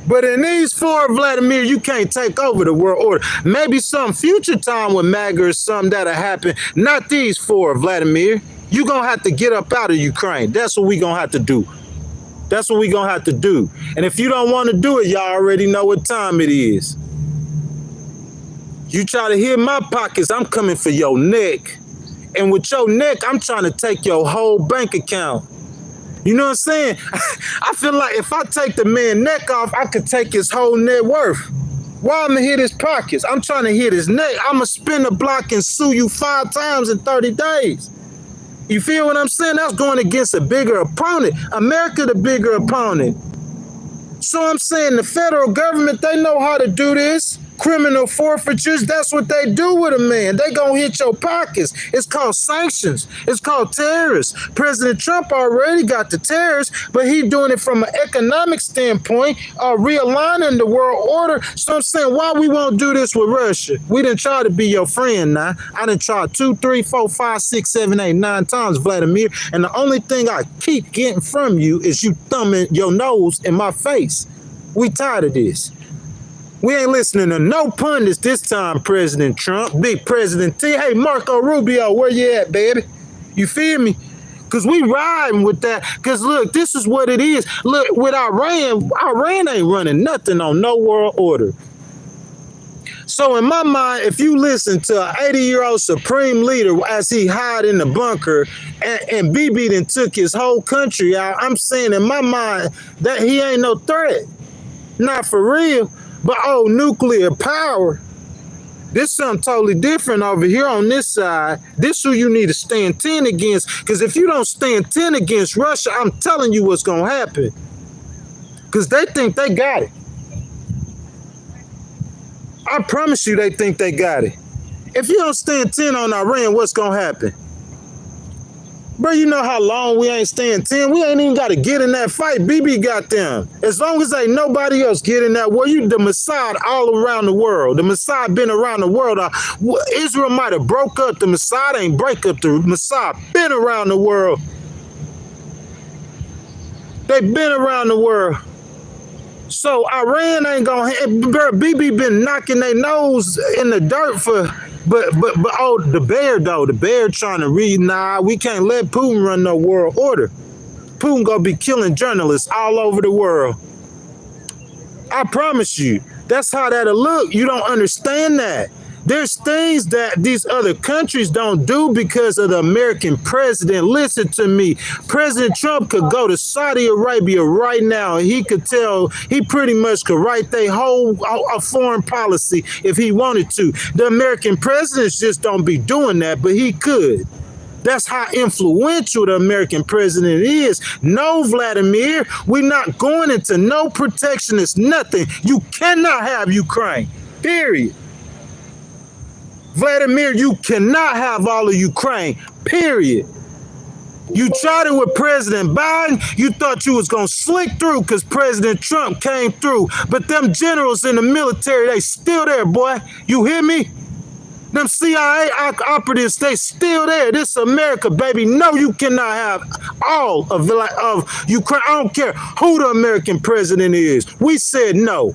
But in these 4, Vladimir, you can't take over the world order. Maybe some future time with MAGA or something that'll happen. Not these 4, Vladimir. You're going to have to get up out of Ukraine. That's what we're going to have to do. That's what we're going to have to do. And if you don't want to do it, y'all already know what time it is. You try to hit my pockets, I'm coming for your neck. And with your neck, I'm trying to take your whole bank account. You know what I'm saying? I feel like if I take the man's neck off, I could take his whole net worth. Why I'm gonna hit his pockets? I'm trying to hit his neck. I'm gonna spin the block and sue you 5 times in 30 days. You feel what I'm saying? That's going against a bigger opponent. America, the bigger opponent. So I'm saying the federal government, they know how to do this. Criminal forfeitures, that's what they do with a man. They gonna hit your pockets. It's called sanctions. It's called terrorists. President Trump already got the terrorists, but he doing it from an economic standpoint, realigning the world order. So I'm saying, why we won't do this with Russia? We didn't try to be your friend now. I done tried 2, 3, 4, 5, 6, 7, 8, 9 times, Vladimir. And the only thing I keep getting from you is you thumbing your nose in my face. We tired of this. We ain't listening to no pundits this time, President Trump, Big President T. Hey, Marco Rubio, where you at, baby? You feel me? Because we riding with that. Because, look, this is what it is. Look, with Iran ain't running nothing on no world order. So in my mind, if you listen to an 80-year-old supreme leader as he hide in the bunker and Bibi then took his whole country out, I'm saying in my mind that he ain't no threat. Not for real. But nuclear power, this is something totally different over here on this side. This who you need to stand 10 against. Because if you don't stand 10 against Russia, I'm telling you what's going to happen. Because they think they got it. I promise you they think they got it. If you don't stand 10 on Iran, what's going to happen? Bro, you know how long we ain't staying 10? We ain't even got to get in that fight. BB got them. As long as ain't nobody else get in that war, you the Mossad all around the world. The Mossad been around the world. Israel might have broke up. The Mossad ain't break up. The Mossad been around the world. They been around the world. So Iran ain't gonna hit. BB been knocking their nose in the dirt for... But the bear though, the bear trying to read, nah, we can't let Putin run no world order. Putin gonna be killing journalists all over the world. I promise you, that's how that'll look. You don't understand that. There's things that these other countries don't do because of the American president. Listen to me. President Trump could go to Saudi Arabia right now and he could tell, he pretty much could write their whole foreign policy if he wanted to. The American presidents just don't be doing that, but he could. That's how influential the American president is. No, Vladimir, we're not going into no protectionist, nothing. You cannot have Ukraine, period. Vladimir, you cannot have all of Ukraine, period. You tried it with President Biden. You thought you was going to slick through because President Trump came through. But them generals in the military, they still there, boy. You hear me? Them CIA operatives, they still there. This is America, baby. No, you cannot have all of Ukraine. I don't care who the American president is. We said no.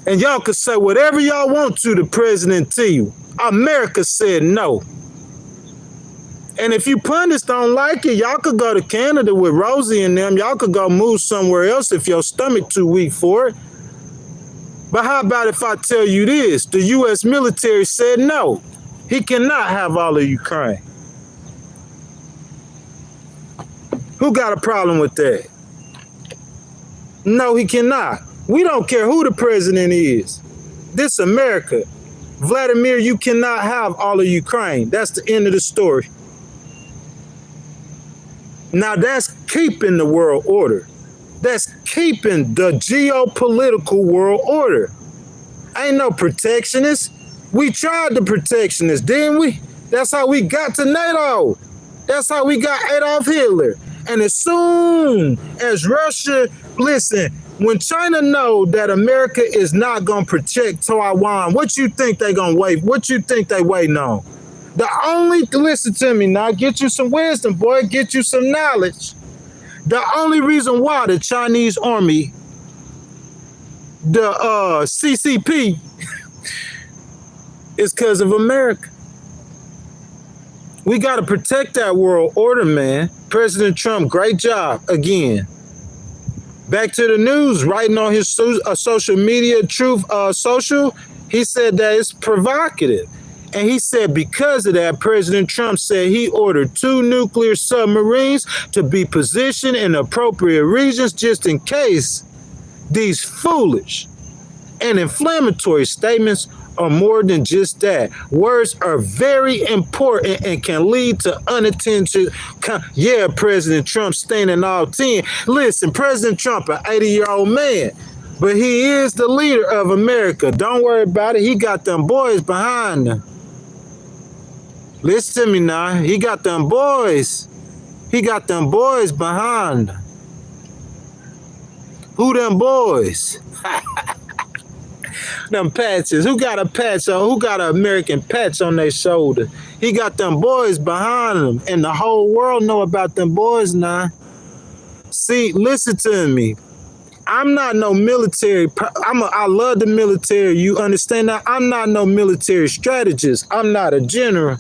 And y'all could say whatever y'all want to the president to you. America said no. And if you pundits don't like it, y'all could go to Canada with Rosie and them. Y'all could go move somewhere else if your stomach too weak for it. But how about if I tell you this? The U.S. military said no. He cannot have all of Ukraine. Who got a problem with that? No, he cannot. We don't care who the president is. This America. Vladimir, you cannot have all of Ukraine. That's the end of the story. Now that's keeping the world order. That's keeping the geopolitical world order. Ain't no protectionists. We tried the protectionists, didn't we? That's how we got to NATO. That's how we got Adolf Hitler. And as soon as Russia, listen, when China know that America is not going to protect Taiwan, what you think they going to wait? What you think they waiting on? Listen to me now, get you some wisdom, boy, get you some knowledge. The only reason why the Chinese army, the CCP, It's because of America. We got to protect that world order, man. President Trump, great job again. Back to the news, writing on his social media, Truth Social, he said that it's provocative. And he said because of that, President Trump said he ordered 2 nuclear submarines to be positioned in appropriate regions just in case these foolish and inflammatory statements are more than just that. Words are very important and can lead to unintentional. Yeah, President Trump standing all 10. Listen, President Trump, an 80-year-old man, but he is the leader of America. Don't worry about it. He got them boys behind him. Listen to me now. He got them boys. He got them boys behind him. Who them boys? Them patches. Who got a patch on? Who got an American patch on their shoulder? He got them boys behind him, and the whole world know about them boys now. See, listen to me. I'm not no military. I love the military. You understand that? I'm not no military strategist. I'm not a general.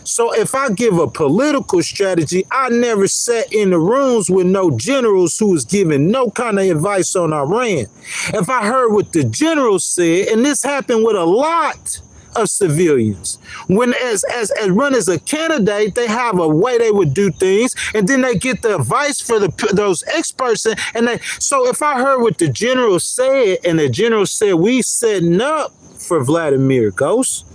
So if I give a political strategy, I never sat in the rooms with no generals who was giving no kind of advice on Iran. If I heard what the general said, and this happened with a lot of civilians, when as run as a candidate, they have a way they would do things, and then they get the advice for those experts, and they. So if I heard what the general said, and the general said we setting up for Vladimir Ghost.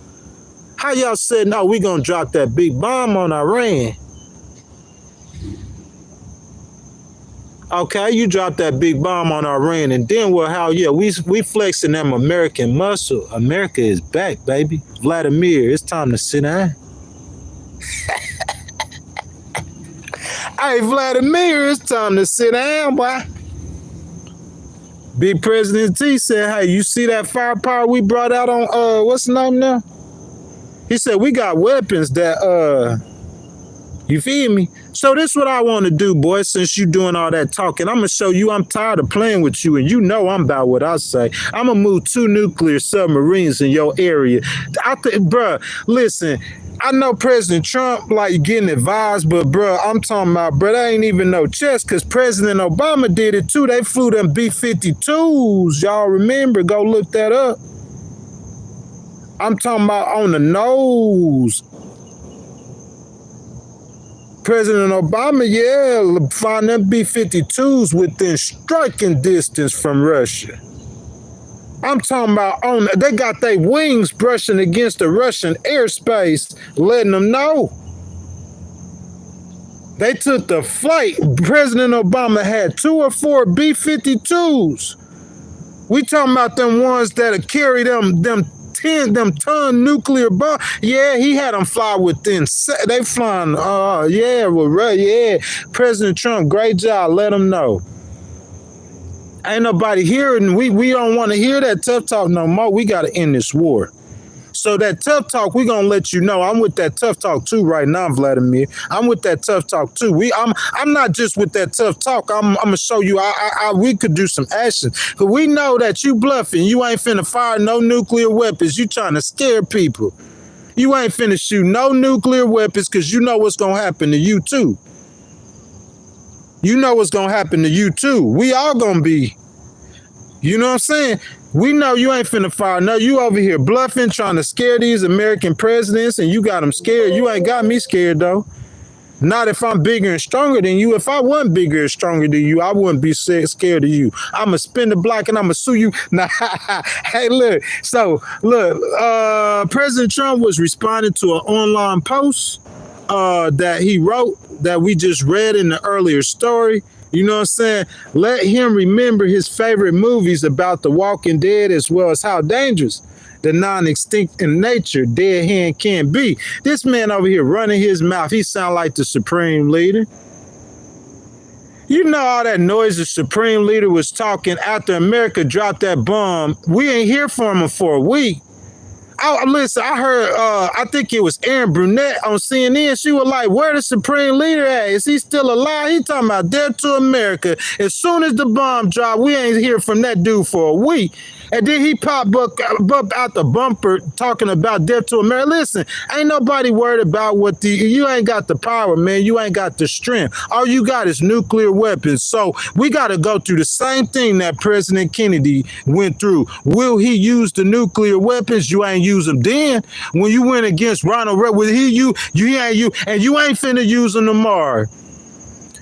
How y'all said, no, we gonna drop that big bomb on Iran? Okay, you drop that big bomb on Iran, and then we flexing them American muscle. America is back, baby. Vladimir, it's time to sit down. Hey, Vladimir, it's time to sit down, boy. Big President T said, hey, you see that firepower we brought out on, what's the name now? He said, we got weapons that, you feel me? So this is what I want to do, boy, since you doing all that talking. I'm going to show you I'm tired of playing with you, and you know I'm about what I say. I'm going to move 2 nuclear submarines in your area. Bruh, listen, I know President Trump like getting advised, but bruh, I'm talking about, bruh, that ain't even no chess, because President Obama did it too. They flew them B-52s. Y'all remember? Go look that up. I'm talking about on the nose. President Obama, yeah, find them B-52s within striking distance from Russia. I'm talking about they got their wings brushing against the Russian airspace, letting them know. They took the flight. President Obama had 2 or 4 B-52s. We talking about them ones that'll carry them 10-ton nuclear bomb. Yeah, he had them fly within. They flying. Yeah. President Trump, great job. Let them know. Ain't nobody hearing. We don't want to hear that tough talk no more. We got to end this war. So that tough talk, we gonna let you know. I'm with that tough talk too right now, Vladimir. I'm with that tough talk too. I'm not just with that tough talk. I'm gonna show you. We could do some action. Cause we know that you bluffing. You ain't finna fire no nuclear weapons. You trying to scare people. You ain't finna shoot no nuclear weapons because you know what's gonna happen to you too. You know what's gonna happen to you too. We all gonna be. You know what I'm saying? We know you ain't finna fire. No, you over here bluffing, trying to scare these American presidents, and you got them scared. You ain't got me scared, though. Not if I'm bigger and stronger than you. If I wasn't bigger and stronger than you, I wouldn't be scared of you. I'm going to spin the block and I'm going to sue you. Nah, hey, look. So, look, President Trump was responding to an online post that he wrote that we just read in the earlier story. You know what I'm saying? Let him remember his favorite movies about the Walking Dead, as well as how dangerous the non-extinct in nature dead hand can be. This man over here running his mouth, he sound like the Supreme Leader. You know all that noise the Supreme Leader was talking after America dropped that bomb. We ain't hear from him for a week. Listen, I heard, I think it was Erin Brunette on CNN. She was like, where the Supreme Leader at? Is he still alive? He talking about death to America. As soon as the bomb dropped, we ain't hear from that dude for a week. And then he popped up out the bumper talking about death to America. Listen, ain't nobody worried about you ain't got the power, man. You ain't got the strength. All you got is nuclear weapons. So we got to go through the same thing that President Kennedy went through. Will he use the nuclear weapons? You ain't use them then. When you went against Ronald Reagan, will he ain't you, and you ain't finna use them tomorrow.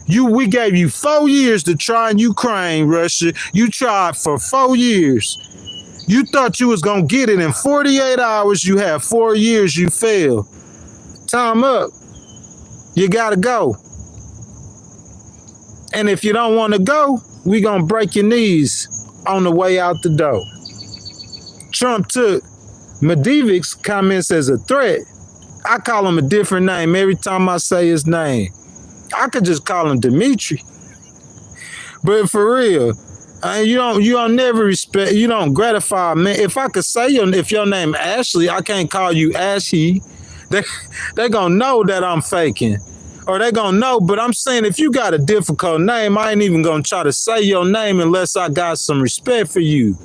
We gave you 4 years to try in Ukraine, Russia. You tried for 4 years. You thought you was going to get it in 48 hours. You had 4 years. You failed. Time up. You got to go. And if you don't want to go, we going to break your knees on the way out the door. Trump took Medvedev's comments as a threat. I call him a different name every time I say his name. I could just call him Dmitry. But for real, you don't never respect, you don't gratify man. If I could say if your name Ashley, I can't call you Ashy. They gonna know that I'm faking. Or they gonna know, but I'm saying if you got a difficult name, I ain't even gonna try to say your name unless I got some respect for you.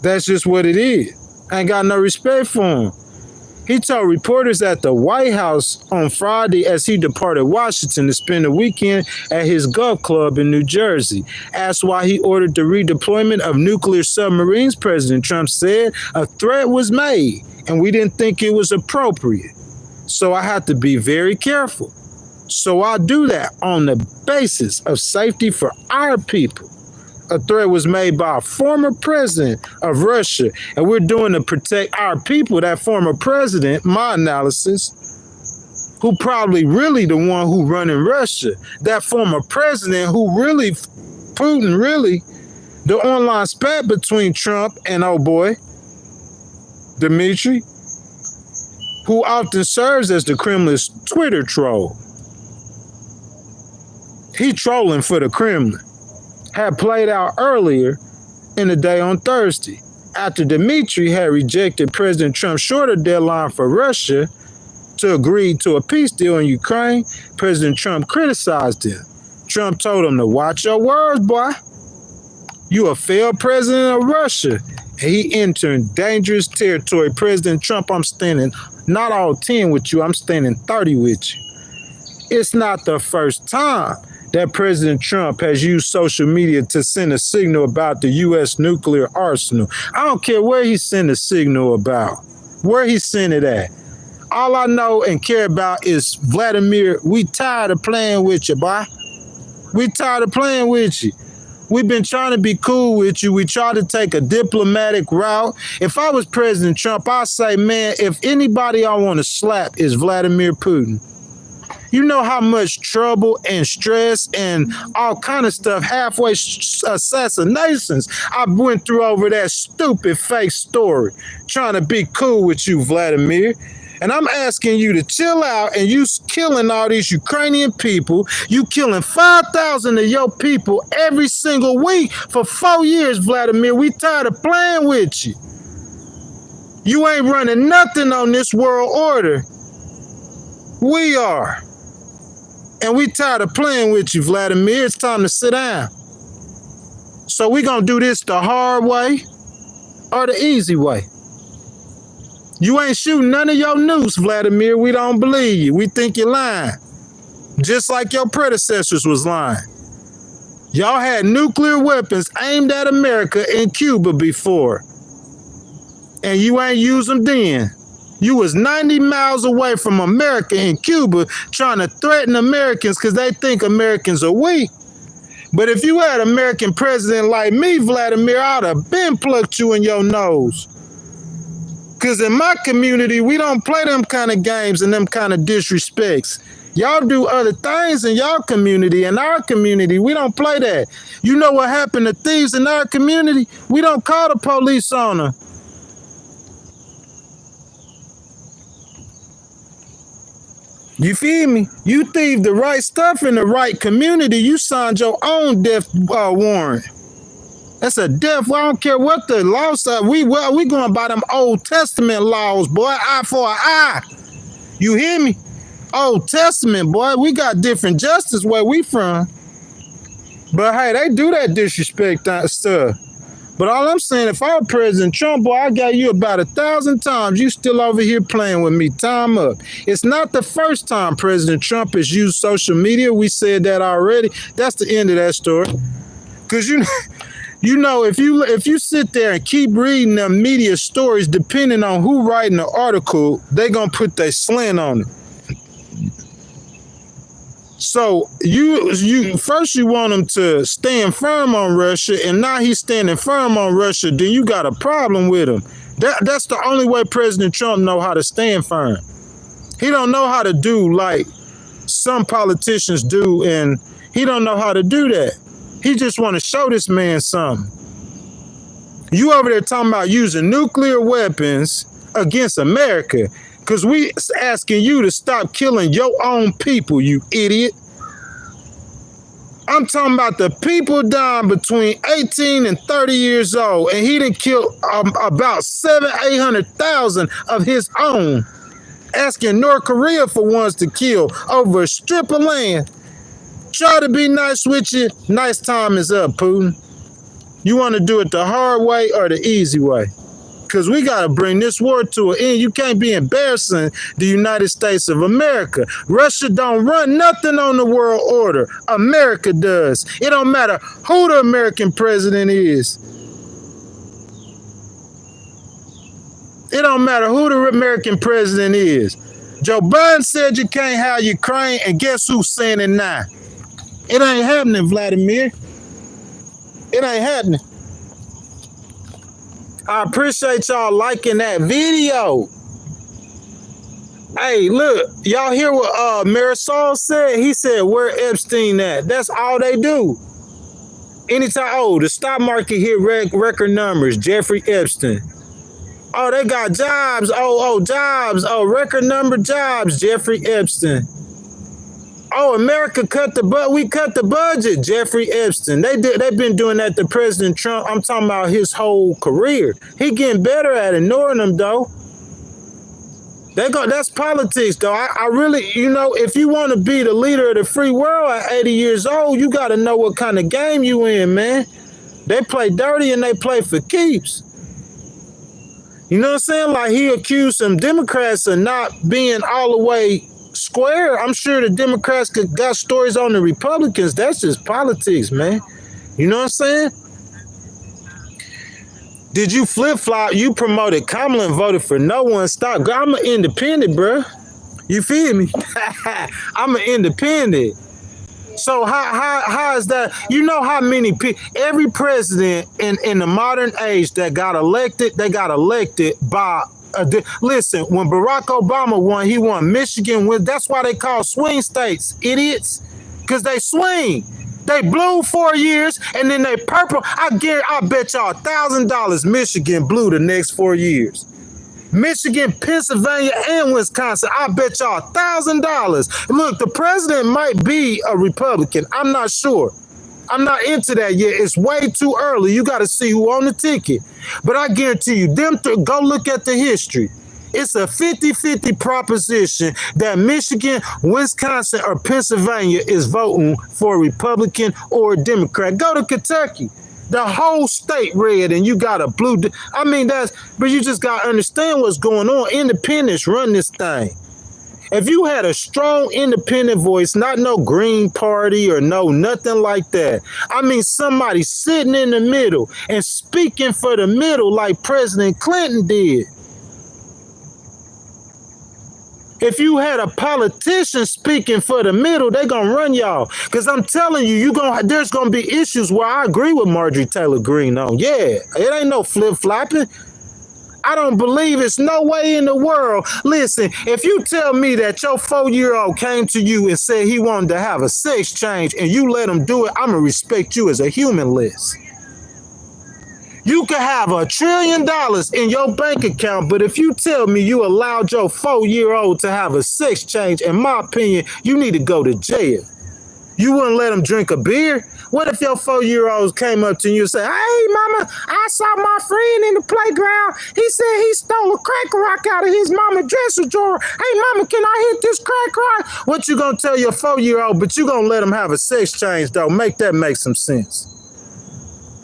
That's just what it is. I ain't got no respect for him. He told reporters at the White House on Friday as he departed Washington to spend the weekend at his golf club in New Jersey. Asked why he ordered the redeployment of nuclear submarines, President Trump said a threat was made and we didn't think it was appropriate. So I had to be very careful. So I do that on the basis of safety for our people. A threat was made by a former president of Russia, and we're doing to protect our people. That former president, my analysis, who probably really the one who running Russia, that former president who really, Putin really, the online spat between Trump and oh boy, Dmitry, who often serves as the Kremlin's Twitter troll. He trolling for the Kremlin. Had played out earlier in the day on Thursday, after Dmitry had rejected President Trump's shorter deadline for Russia to agree to a peace deal in Ukraine. President Trump criticized him. Trump told him to watch your words, boy. You a failed president of Russia. And he entered dangerous territory. President Trump, I'm standing not all 10 with you, I'm standing 30 with you. It's not the first time that President Trump has used social media to send a signal about the U.S. nuclear arsenal. I don't care where he sent a signal about, where he sent it at. All I know and care about is Vladimir, we tired of playing with you, boy. We tired of playing with you. We've been trying to be cool with you. We tried to take a diplomatic route. If I was President Trump, I'd say, man, if anybody I want to slap is Vladimir Putin. You know how much trouble and stress and all kind of stuff, halfway assassinations I went through over that stupid fake story, trying to be cool with you, Vladimir. And I'm asking you to chill out, and you killing all these Ukrainian people. You killing 5,000 of your people every single week for 4 years, Vladimir. We tired of playing with you. You ain't running nothing on this world order. We are. And we tired of playing with you, Vladimir. It's time to sit down. So we gonna do this the hard way or the easy way. You ain't shooting none of your nukes, Vladimir. We don't believe you. We think you're lying. Just like your predecessors was lying. Y'all had nuclear weapons aimed at America and Cuba before. And you ain't used them then. You was 90 miles away from America and Cuba trying to threaten Americans because they think Americans are weak. But if you had an American president like me, Vladimir, I'd have been plucked you in your nose. Because in my community, we don't play them kind of games and them kind of disrespects. Y'all do other things in y'all community. In our community, we don't play that. You know what happened to thieves in our community? We don't call the police on them. You feel me? You thieved the right stuff in the right community. You signed your own death warrant. That's a death. I don't care what the laws are. We going by them Old Testament laws, boy. Eye for an eye. You hear me? Old Testament, boy. We got different justice where we from. But hey, they do that disrespect stuff. But all I'm saying, if I were President Trump, boy, I got you about 1,000 times. You still over here playing with me. Time up. It's not the first time President Trump has used social media. We said that already. That's the end of that story. Because you know, if you sit there and keep reading them media stories, depending on who writing the article, they gonna put their slant on it. So you first you want him to stand firm on Russia, and now he's standing firm on Russia. Then you got a problem with him. That's the only way President Trump know how to stand firm. He don't know how to do like some politicians do, and he don't know how to do that. He just want to show this man something. You over there talking about using nuclear weapons against America. Because we asking you to stop killing your own people, you idiot. I'm talking about the people dying between 18 and 30 years old, and he done killed about 800,000 of his own. Asking North Korea for ones to kill over a strip of land. Try to be nice with you. Nice time is up, Putin. You want to do it the hard way or the easy way? Because we got to bring this war to an end. You can't be embarrassing the United States of America. Russia don't run nothing on the world order. America does. It don't matter who the American president is. It don't matter who the American president is. Joe Biden said you can't have Ukraine, and guess who's saying it now? It ain't happening, Vladimir. It ain't happening. I appreciate y'all liking that video. Hey, look, y'all hear what Marisol said? He said, where Epstein at? That's all they do. Anytime, the stock market hit record numbers, Jeffrey Epstein. Oh, they got jobs. Jobs. Record number jobs, Jeffrey Epstein. Oh, America we cut the budget, Jeffrey Epstein. They've been doing that to President Trump. I'm talking about his whole career. He getting better at ignoring them, though. That's politics, though. I really, if you want to be the leader of the free world at 80 years old, you got to know what kind of game you in, man. They play dirty and they play for keeps. You know what I'm saying? Like, he accused some Democrats of not being all the way square. I'm sure the Democrats got stories on the Republicans. That's just politics, man. You know what I'm saying? Did you flip-flop? You promoted Kamala and voted for no one. Stop. I'm an independent, bro. You feel me? I'm an independent. So how is that? You know how many people, every president in the modern age that got elected, they got elected by listen, when Barack Obama won, he won Michigan. That's why they call swing states, idiots, because they swing. They blue 4 years and then they purple. I bet y'all $1,000 Michigan blue the next 4 years. Michigan, Pennsylvania, and Wisconsin. I bet y'all $1,000. Look, the president might be a Republican. I'm not sure. I'm not into that yet. It's way too early. You got to see who on the ticket. But I guarantee you, go look at the history. It's a 50-50 proposition that Michigan, Wisconsin, or Pennsylvania is voting for a Republican or a Democrat. Go to Kentucky. The whole state red, and you got a blue. But you just got to understand what's going on. Independents run this thing. If you had a strong independent voice, not no Green Party or nothing like that. Somebody sitting in the middle and speaking for the middle like President Clinton did. If you had a politician speaking for the middle, they gonna run y'all. Because I'm telling you, there's gonna be issues where I agree with Marjorie Taylor Greene on. Yeah, it ain't no flip-flopping. I don't believe it's no way in the world. Listen, if you tell me that your 4-year-old came to you and said he wanted to have a sex change and you let him do it, I'm going to respect you as a human less. You could have $1 trillion in your bank account, but if you tell me you allowed your 4-year-old to have a sex change, in my opinion, you need to go to jail. You wouldn't let him drink a beer? What if your 4-year-olds came up to you and say, hey, mama, I saw my friend in the playground. He said he stole a crack rock out of his mama dresser drawer. Hey, mama, can I hit this crack rock? What you gonna tell your 4-year-old, but you gonna let him have a sex change, though? Make that make some sense.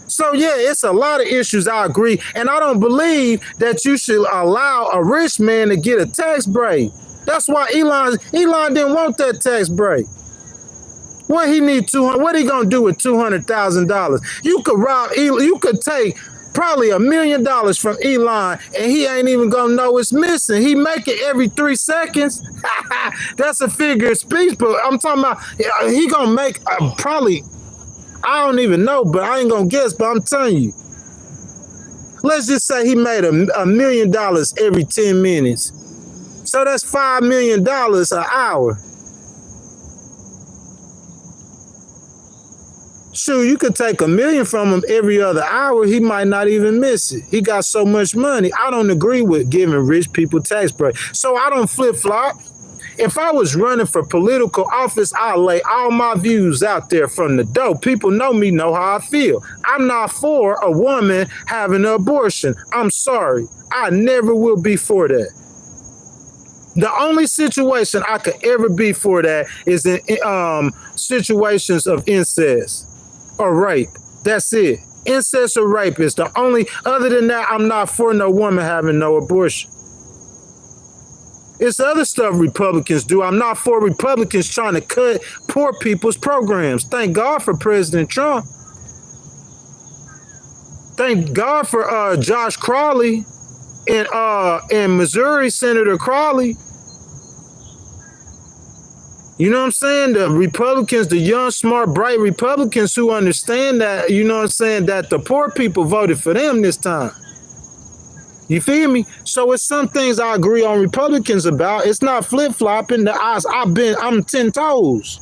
So, yeah, it's a lot of issues, I agree. And I don't believe that you should allow a rich man to get a tax break. That's why Elon didn't want that tax break. What he need what he gonna do with $200,000? You could take probably $1 million from Elon and he ain't even gonna know it's missing. He make it every 3 seconds. That's a figure of speech, but I'm talking about he gonna make probably, I don't even know, but I ain't gonna guess, but I'm telling you. Let's just say he made $1 million every 10 minutes. So that's $5 million an hour. Shoot, you could take $1 million from him every other hour. He might not even miss it. He got so much money. I don't agree with giving rich people tax breaks. So I don't flip-flop. If I was running for political office, I'll lay all my views out there from the dope. People know me, know how I feel. I'm not for a woman having an abortion. I'm sorry. I never will be for that. The only situation I could ever be for that is in situations of incest or rape. That's it. Incest or rape is the only. Other than that, I'm not for no woman having no abortion. It's other stuff Republicans do. I'm not for Republicans trying to cut poor people's programs. Thank God for President Trump. Thank God for Josh Crowley in Missouri, Senator Crowley. You know what I'm saying? The Republicans, the young, smart, bright Republicans who understand that, you know what I'm saying, that the poor people voted for them this time. You feel me? So it's some things I agree on Republicans about. It's not flip-flopping. I'm 10 toes.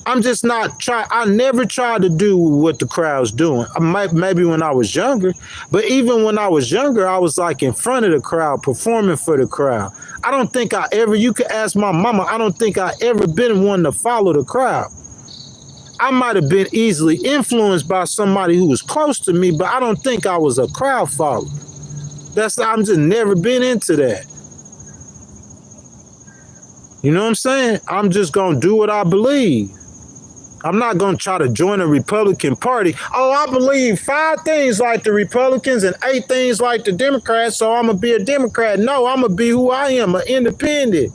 I'm just not I never tried to do what the crowd's doing. Maybe when I was younger, but even when I was younger, I was like in front of the crowd, performing for the crowd. I don't think you could ask my mama, I don't think I ever been one to follow the crowd. I might have been easily influenced by somebody who was close to me, but I don't think I was a crowd follower. I'm just never been into that. You know what I'm saying? I'm just going to do what I believe. I'm not going to try to join the Republican Party. Oh, I believe 5 things like the Republicans and 8 things like the Democrats, so I'm going to be a Democrat. No, I'm going to be who I am, an independent.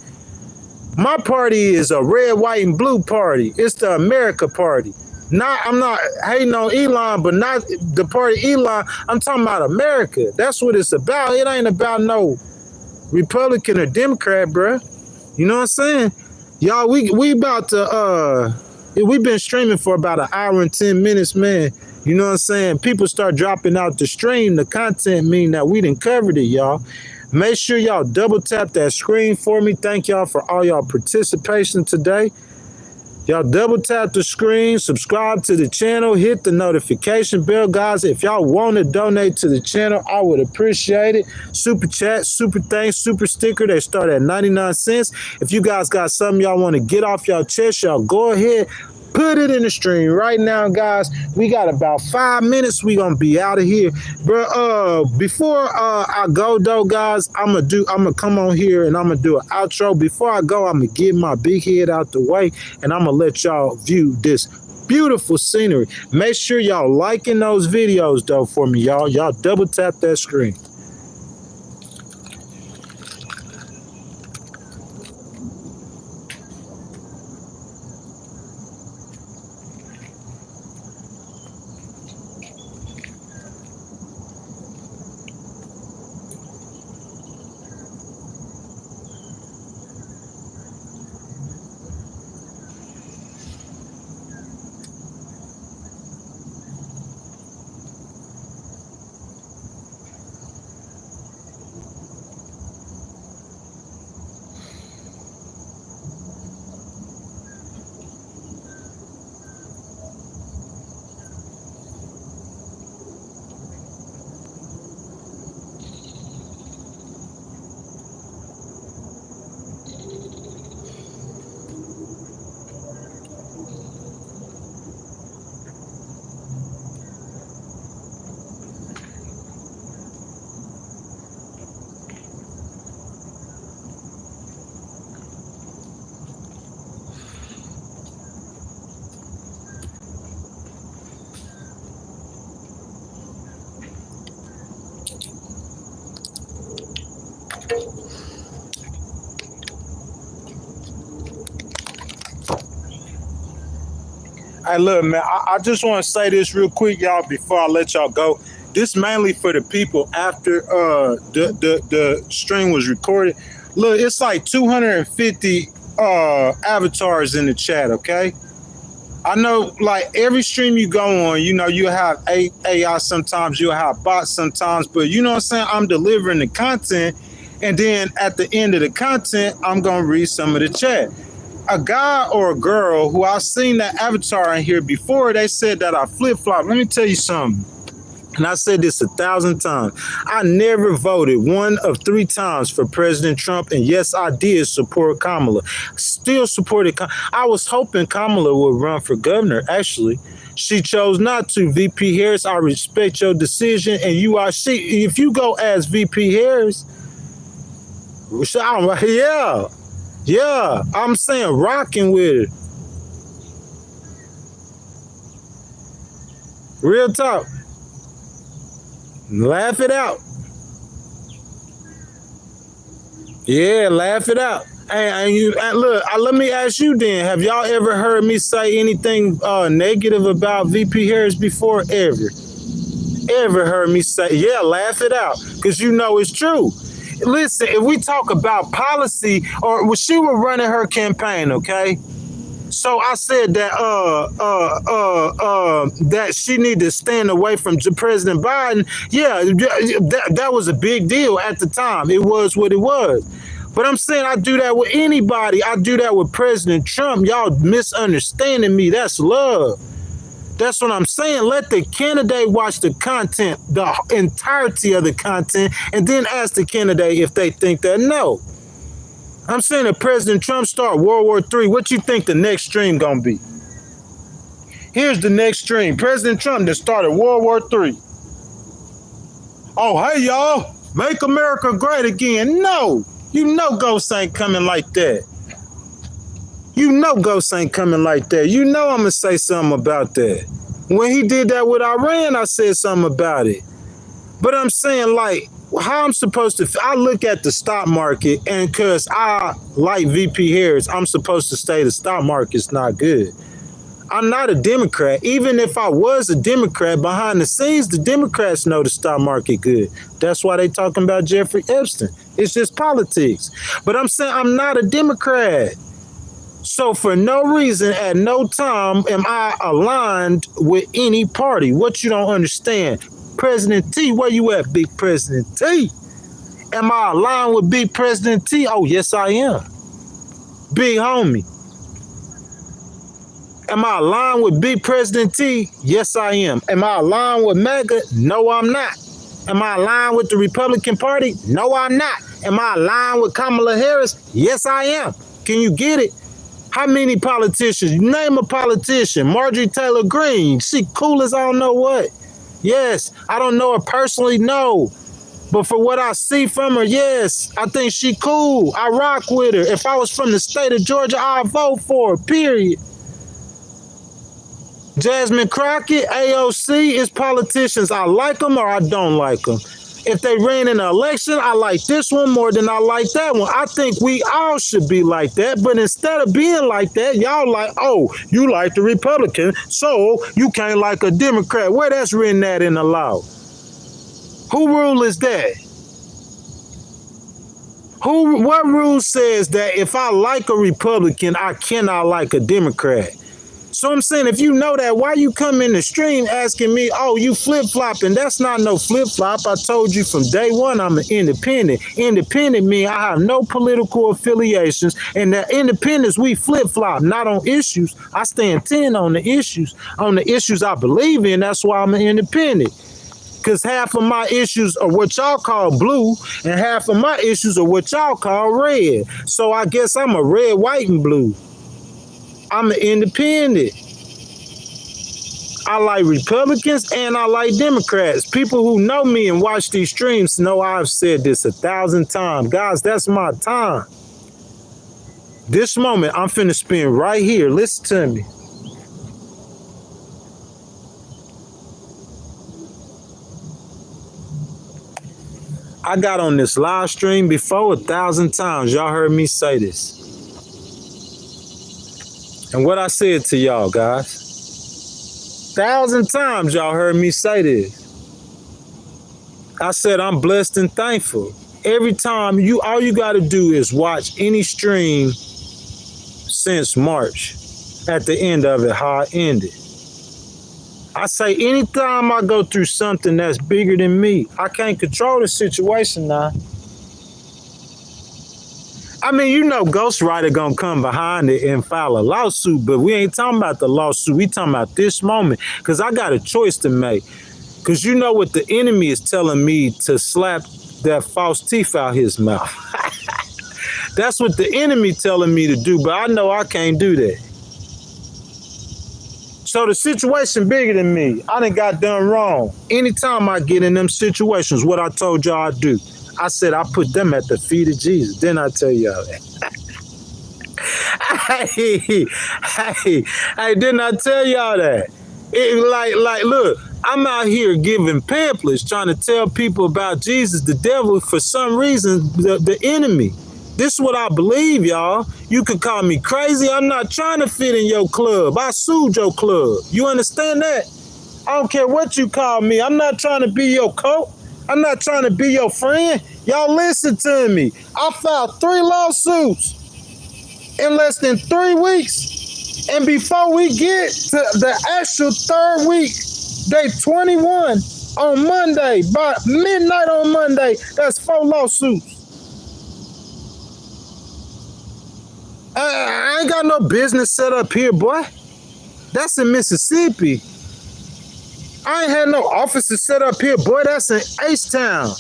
My party is a red, white, and blue party. It's the America Party. I'm not hating on Elon, but not the party Elon. I'm talking about America. That's what it's about. It ain't about no Republican or Democrat, bro. You know what I'm saying? Y'all, we about to we've been streaming for about 1 hour and 10 minutes, man. You know what I'm saying? People start dropping out the stream. The content mean that we done covered it, y'all. Make sure y'all double tap that screen for me. Thank y'all for all y'all participation today. Y'all double tap the screen, subscribe to the channel, hit the notification bell, guys. If y'all want to donate to the channel, I would appreciate it. Super chat, super thanks, super sticker. They start at 99 cents. If you guys got something y'all want to get off y'all chest, y'all go ahead. Put it in the stream right now, guys. We got about 5 minutes. We gonna be out of here, bro. Before I go though, guys, I'm gonna come on here and I'm gonna do an outro. Before I go, I'm gonna get my big head out the way and I'm gonna let y'all view this beautiful scenery. Make sure y'all liking those videos though for me, y'all. Y'all double tap that screen. Hey, look, man, I just want to say this real quick, y'all, before I let y'all go. This mainly for the people after the stream was recorded. Look, it's like 250 avatars in the chat, okay? I know, like, every stream you go on, you know, you have AI sometimes, you'll have bots sometimes, but you know what I'm saying? I'm delivering the content, and then at the end of the content, I'm going to read some of the chat. A guy or a girl who I've seen that avatar in here before, they said that I flip-flop. Let me tell you something. And I said this 1,000 times. I never voted one of 3 times for President Trump. And yes, I did support Kamala. Still supported. I was hoping Kamala would run for governor, actually. She chose not to. VP Harris, I respect your decision. And you are, if you go as VP Harris, yeah, I'm saying rocking with it. Real talk. Laugh it out. Yeah, laugh it out. And look, let me ask you then, have y'all ever heard me say anything negative about VP Harris before? Ever heard me say, yeah, laugh it out, because you know it's true. Listen, if we talk about policy, or when she was running her campaign, okay? So I said that that she needed to stand away from President Biden. Yeah, that was a big deal at the time. It was what it was. But I'm saying I do that with anybody. I do that with President Trump. Y'all misunderstanding me. That's love. That's what I'm saying. Let the candidate watch the content, the entirety of the content, and then ask the candidate if they think that. No. I'm saying if President Trump start World War III, what you think the next stream gonna be? Here's the next stream. President Trump that started World War III. Oh, hey, y'all. Make America great again. No. You know ghosts ain't coming like that. You know ghosts ain't coming like that. You know I'm going to say something about that. When he did that with Iran, I said something about it. But I'm saying, like, how I'm supposed to, I look at the stock market, and because I like VP Harris, I'm supposed to say the stock market's not good. I'm not a Democrat. Even if I was a Democrat, behind the scenes, the Democrats know the stock market good. That's why they talking about Jeffrey Epstein. It's just politics. But I'm saying I'm not a Democrat. So for no reason, at no time, am I aligned with any party. What you don't understand? President T, where you at, Big President T? Am I aligned with Big President T? Oh, yes, I am. Big homie. Am I aligned with Big President T? Yes, I am. Am I aligned with MAGA? No, I'm not. Am I aligned with the Republican Party? No, I'm not. Am I aligned with Kamala Harris? Yes, I am. Can you get it? How many politicians? Name a politician. Marjorie Taylor Greene. She cool as I don't know what. Yes. I don't know her personally, no. But for what I see from her, yes. I think she cool. I rock with her. If I was from the state of Georgia, I'd vote for her, period. Jasmine Crockett, AOC, is politicians. I like them or I don't like them. If they ran in an election, I like this one more than I like that one. I think we all should be like that. But instead of being like that, y'all like, oh, you like the Republican, so you can't like a Democrat. Where that's written at in the law? Who rule is that? What rule says that if I like a Republican, I cannot like a Democrat? So I'm saying, if you know that, why you come in the stream asking me, oh, you flip-flopping? That's not no flip-flop. I told you from day one I'm an independent. Independent means I have no political affiliations, and that independence, we flip-flop, not on issues. I stand 10 on the issues. On the issues I believe in, that's why I'm an independent. Because half of my issues are what y'all call blue, and half of my issues are what y'all call red. So I guess I'm a red, white, and blue. I'm an independent. I like Republicans and I like Democrats. People who know me and watch these streams know I've said this 1,000 times. Guys, that's my time. This moment I'm finna spend right here. Listen to me. I got on this live stream before 1,000 times. Y'all heard me say this. And what I said to y'all, guys, 1,000 times y'all heard me say this. I said I'm blessed and thankful. Every time all you got to do is watch any stream since March at the end of it, how it ended. I say anytime I go through something that's bigger than me, I can't control the situation now. I mean, you know, ghostwriter gonna come behind it and file a lawsuit, but we ain't talking about the lawsuit. We talking about this moment, because I got a choice to make. Because you know what the enemy is telling me, to slap that false teeth out his mouth. That's what the enemy telling me to do, but I know I can't do that. So the situation bigger than me. I done got done wrong. Anytime I get in them situations, what I told y'all I do, I said I put them at the feet of Jesus. Then I tell y'all that. hey, didn't I tell y'all that? Look, I'm out here giving pamphlets trying to tell people about Jesus. The devil, for some reason, the enemy. This is what I believe, y'all. You could call me crazy. I'm not trying to fit in your club. I sued your club. You understand that? I don't care what you call me. I'm not trying to be your coat. I'm not trying to be your friend. Y'all listen to me. I filed 3 lawsuits in less than 3 weeks. And before we get to the actual 3rd week, day 21 on Monday, by midnight on Monday, that's 4 lawsuits. I ain't got no business set up here, boy. That's in Mississippi. I ain't had no offices set up here, boy. That's in H-Town.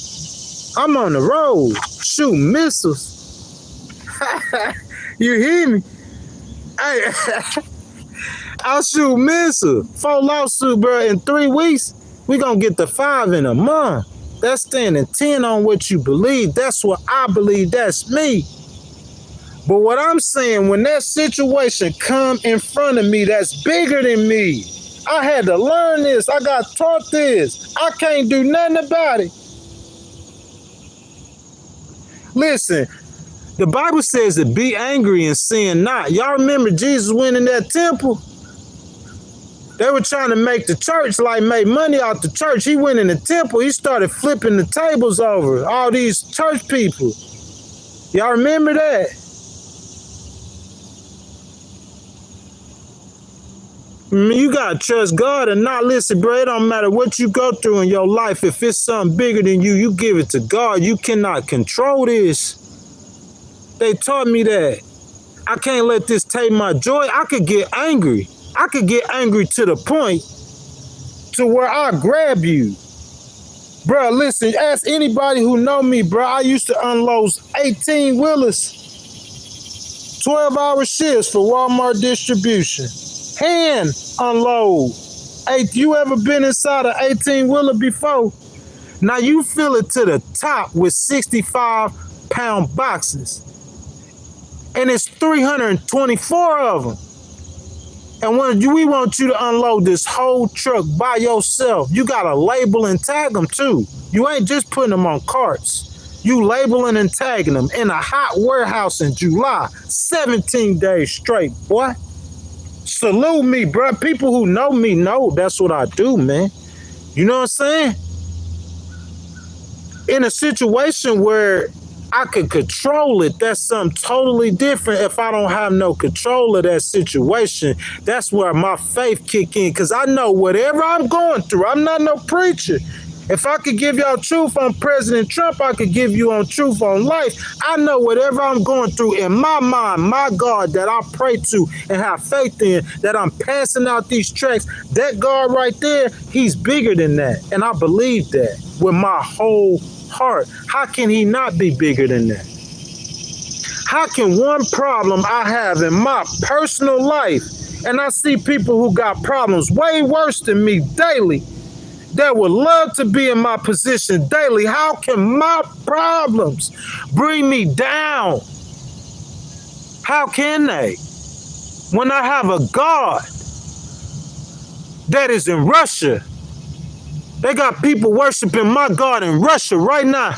I'm on the road shooting missiles. You hear me? Hey, I'll shoot missiles. 4 lawsuits, bro. In 3 weeks, we gonna get to 5 in a month. That's standing 10 on what you believe. That's what I believe. That's me. But what I'm saying, when that situation come in front of me that's bigger than me, I had to learn this. I got taught this. I can't do nothing about it. Listen, the Bible says to be angry and sin not. Y'all remember Jesus went in that temple? They were trying to make the church, make money out the church. He went in the temple. He started flipping the tables over. All these church people. Y'all remember that? You gotta trust God and not listen, bro. It don't matter what you go through in your life. If it's something bigger than you, you give it to God. You cannot control this. They taught me that. I can't let this take my joy. I could get angry. I could get angry to the point to where I grab you. Bro, listen, ask anybody who know me, bro. I used to unload 18-wheelers, 12-hour shifts for Walmart distribution. Hand unload. Hey, you ever been inside an 18-wheeler before? Now you fill it to the top with 65-pound boxes. And it's 324 of them. And when we want you to unload this whole truck by yourself, you got to label and tag them too. You ain't just putting them on carts. You labeling and tagging them in a hot warehouse in July, 17 days straight, boy. Salute me, bro. People who know me know that's what I do, man. You know what I'm saying? In a situation where I could control it, that's something totally different. If I don't have no control of that situation, that's where my faith kick in. Because I know whatever I'm going through, I'm not no preacher. If I could give y'all truth on President Trump, I could give you on truth on life. I know whatever I'm going through in my mind, my God that I pray to and have faith in, that I'm passing out these tracks, that God right there, he's bigger than that. And I believe that with my whole heart. How can he not be bigger than that? How can one problem I have in my personal life, and I see people who got problems way worse than me daily, that would love to be in my position daily. How can my problems bring me down? How can they? When I have a God that is in Russia. They got people worshiping my God in Russia right now.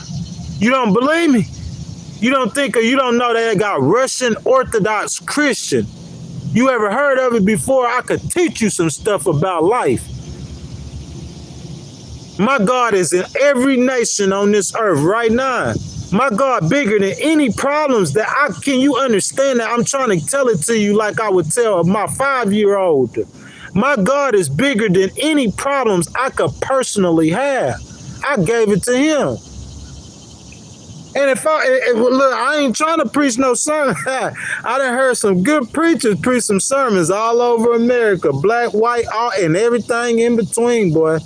You don't believe me? You don't think or you don't know they got Russian Orthodox Christian? You ever heard of it before? I could teach you some stuff about life. My God is in every nation on this earth right now. My God bigger than any problems that can you understand that? I'm trying to tell it to you like I would tell my 5-year-old. My God is bigger than any problems I could personally have. I gave it to him. And look, I ain't trying to preach no sermon. I done heard some good preachers preach some sermons all over America, black, white, all, and everything in between, boy.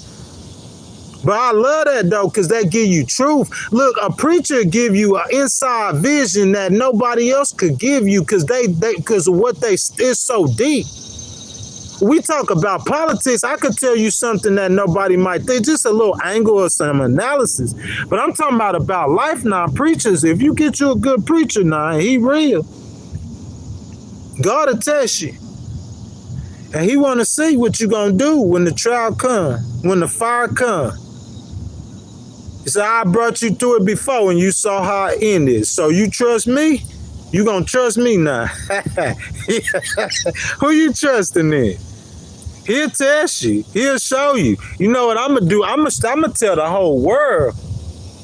But I love that though, because that give you truth. Look, a preacher give you an inside vision that nobody else could give you because because of what is so deep. We talk about politics. I could tell you something that nobody might think, just a little angle or some analysis. But I'm talking about life now. Preachers, if you get you a good preacher now, he real. God will test you. And he want to see what you going to do when the trial come, when the fire come. He said, I brought you through it before and you saw how it ended. So you trust me? You going to trust me now? Who you trusting in? He'll test you. He'll show you. You know what I'm going to do? I'm going to tell the whole world.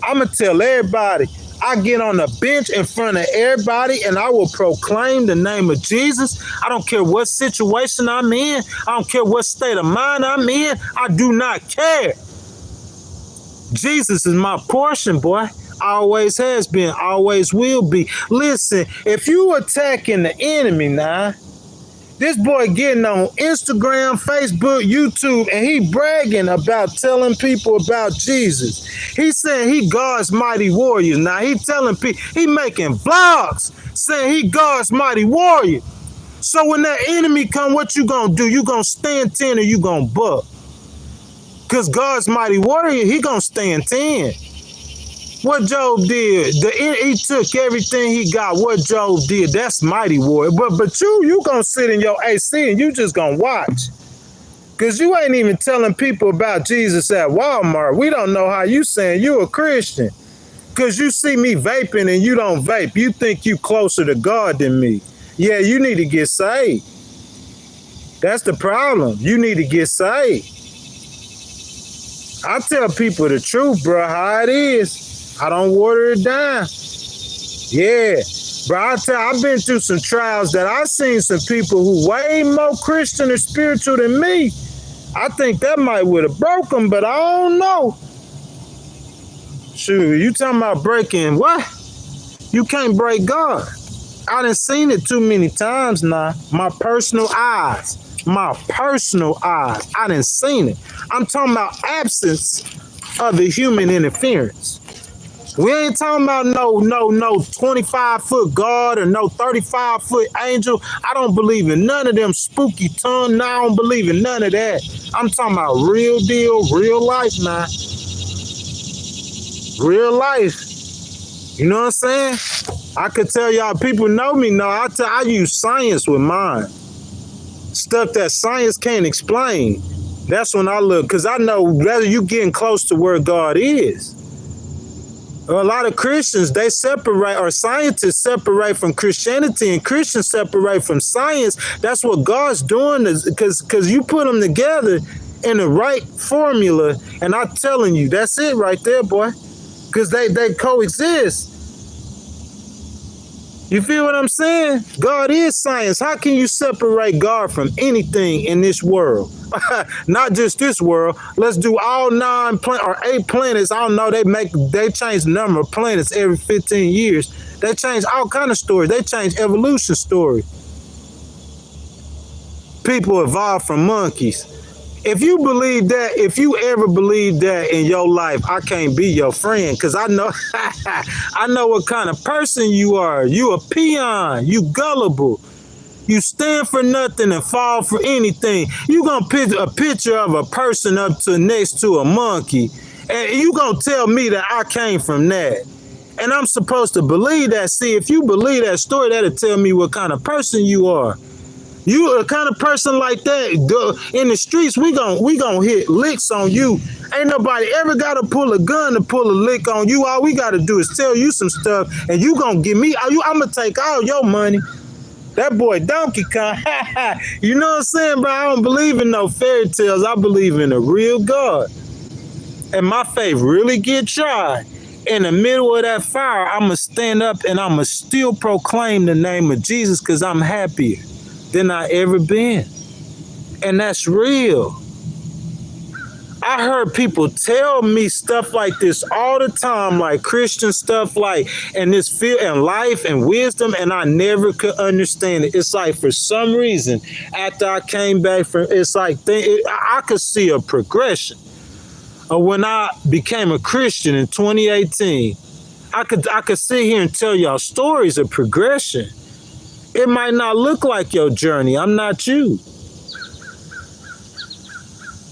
I'm going to tell everybody. I get on the bench in front of everybody and I will proclaim the name of Jesus. I don't care what situation I'm in. I don't care what state of mind I'm in. I do not care. Jesus is my portion, boy. Always has been, always will be. Listen, if you attacking the enemy now, this boy getting on Instagram, Facebook, YouTube, and he bragging about telling people about Jesus. He saying he God's mighty warrior. Now he telling people, he making vlogs saying he God's mighty warrior. So when that enemy come, what you gonna do? You gonna stand 10 or you gonna buck? Because God's mighty warrior, he gonna stand 10. What Job did, he took everything he got. What Job did, that's mighty warrior. But you gonna sit in your AC and you just gonna watch. Because you ain't even telling people about Jesus at Walmart. We don't know how you saying you a Christian. Because you see me vaping and you don't vape. You think you closer to God than me. Yeah, you need to get saved. That's the problem. You need to get saved. I tell people the truth, bro, how it is. I don't water it down. Yeah, bro, I've been through some trials that I've seen some people who way more Christian or spiritual than me. I think that might would have broke them, but I don't know. Shoot, you talking about breaking what? You can't break God. I done seen it too many times now. My personal eyes. I done seen it. I'm talking about absence of the human interference. We ain't talking about no 25-foot God or no 35-foot angel. I don't believe in none of them spooky tongue. No, I don't believe in none of that. I'm talking about real deal, real life now. Real life. You know what I'm saying? I could tell y'all, people know me now. I use science with mine. Stuff that science can't explain. That's when I look, because I know whether you getting close to where God is. A lot of Christians, they separate, or scientists separate from Christianity, and Christians separate from science. That's what God's doing, is because you put them together in the right formula, and I'm telling you, that's it right there, boy. Because they coexist. You feel what I'm saying? God is science. How can you separate God from anything in this world? Not just this world. Let's do all 8 planets. I don't know. They change the number of planets every 15 years. They change all kind of stories. They change evolution story. People evolved from monkeys. If you believe that, if you ever believe that in your life, I can't be your friend, because I know I know what kind of person you are. You a peon. You gullible. You stand for nothing and fall for anything. You gonna put a picture of a person up to next to a monkey, and you gonna tell me that I came from that. And I'm supposed to believe that. See, if you believe that story, that'll tell me what kind of person you are. You a kind of person like that, in the streets, we gon' hit licks on you. Ain't nobody ever gotta pull a gun to pull a lick on you. All we gotta do is tell you some stuff, and you gonna give me. I'ma take all your money. That boy Donkey Kong, you know what I'm saying, bro? I don't believe in no fairy tales. I believe in a real God. And my faith really get tried. In the middle of that fire, I'ma stand up and I'ma still proclaim the name of Jesus because I'm happier than I ever been. And that's real. I heard people tell me stuff like this all the time, like Christian stuff, like, and this fear and life and wisdom, and I never could understand it. It's like for some reason, after I came back from, it's like I could see a progression. When I became a Christian in 2018, I could sit here and tell y'all stories of progression. It might not look like your journey. I'm not you.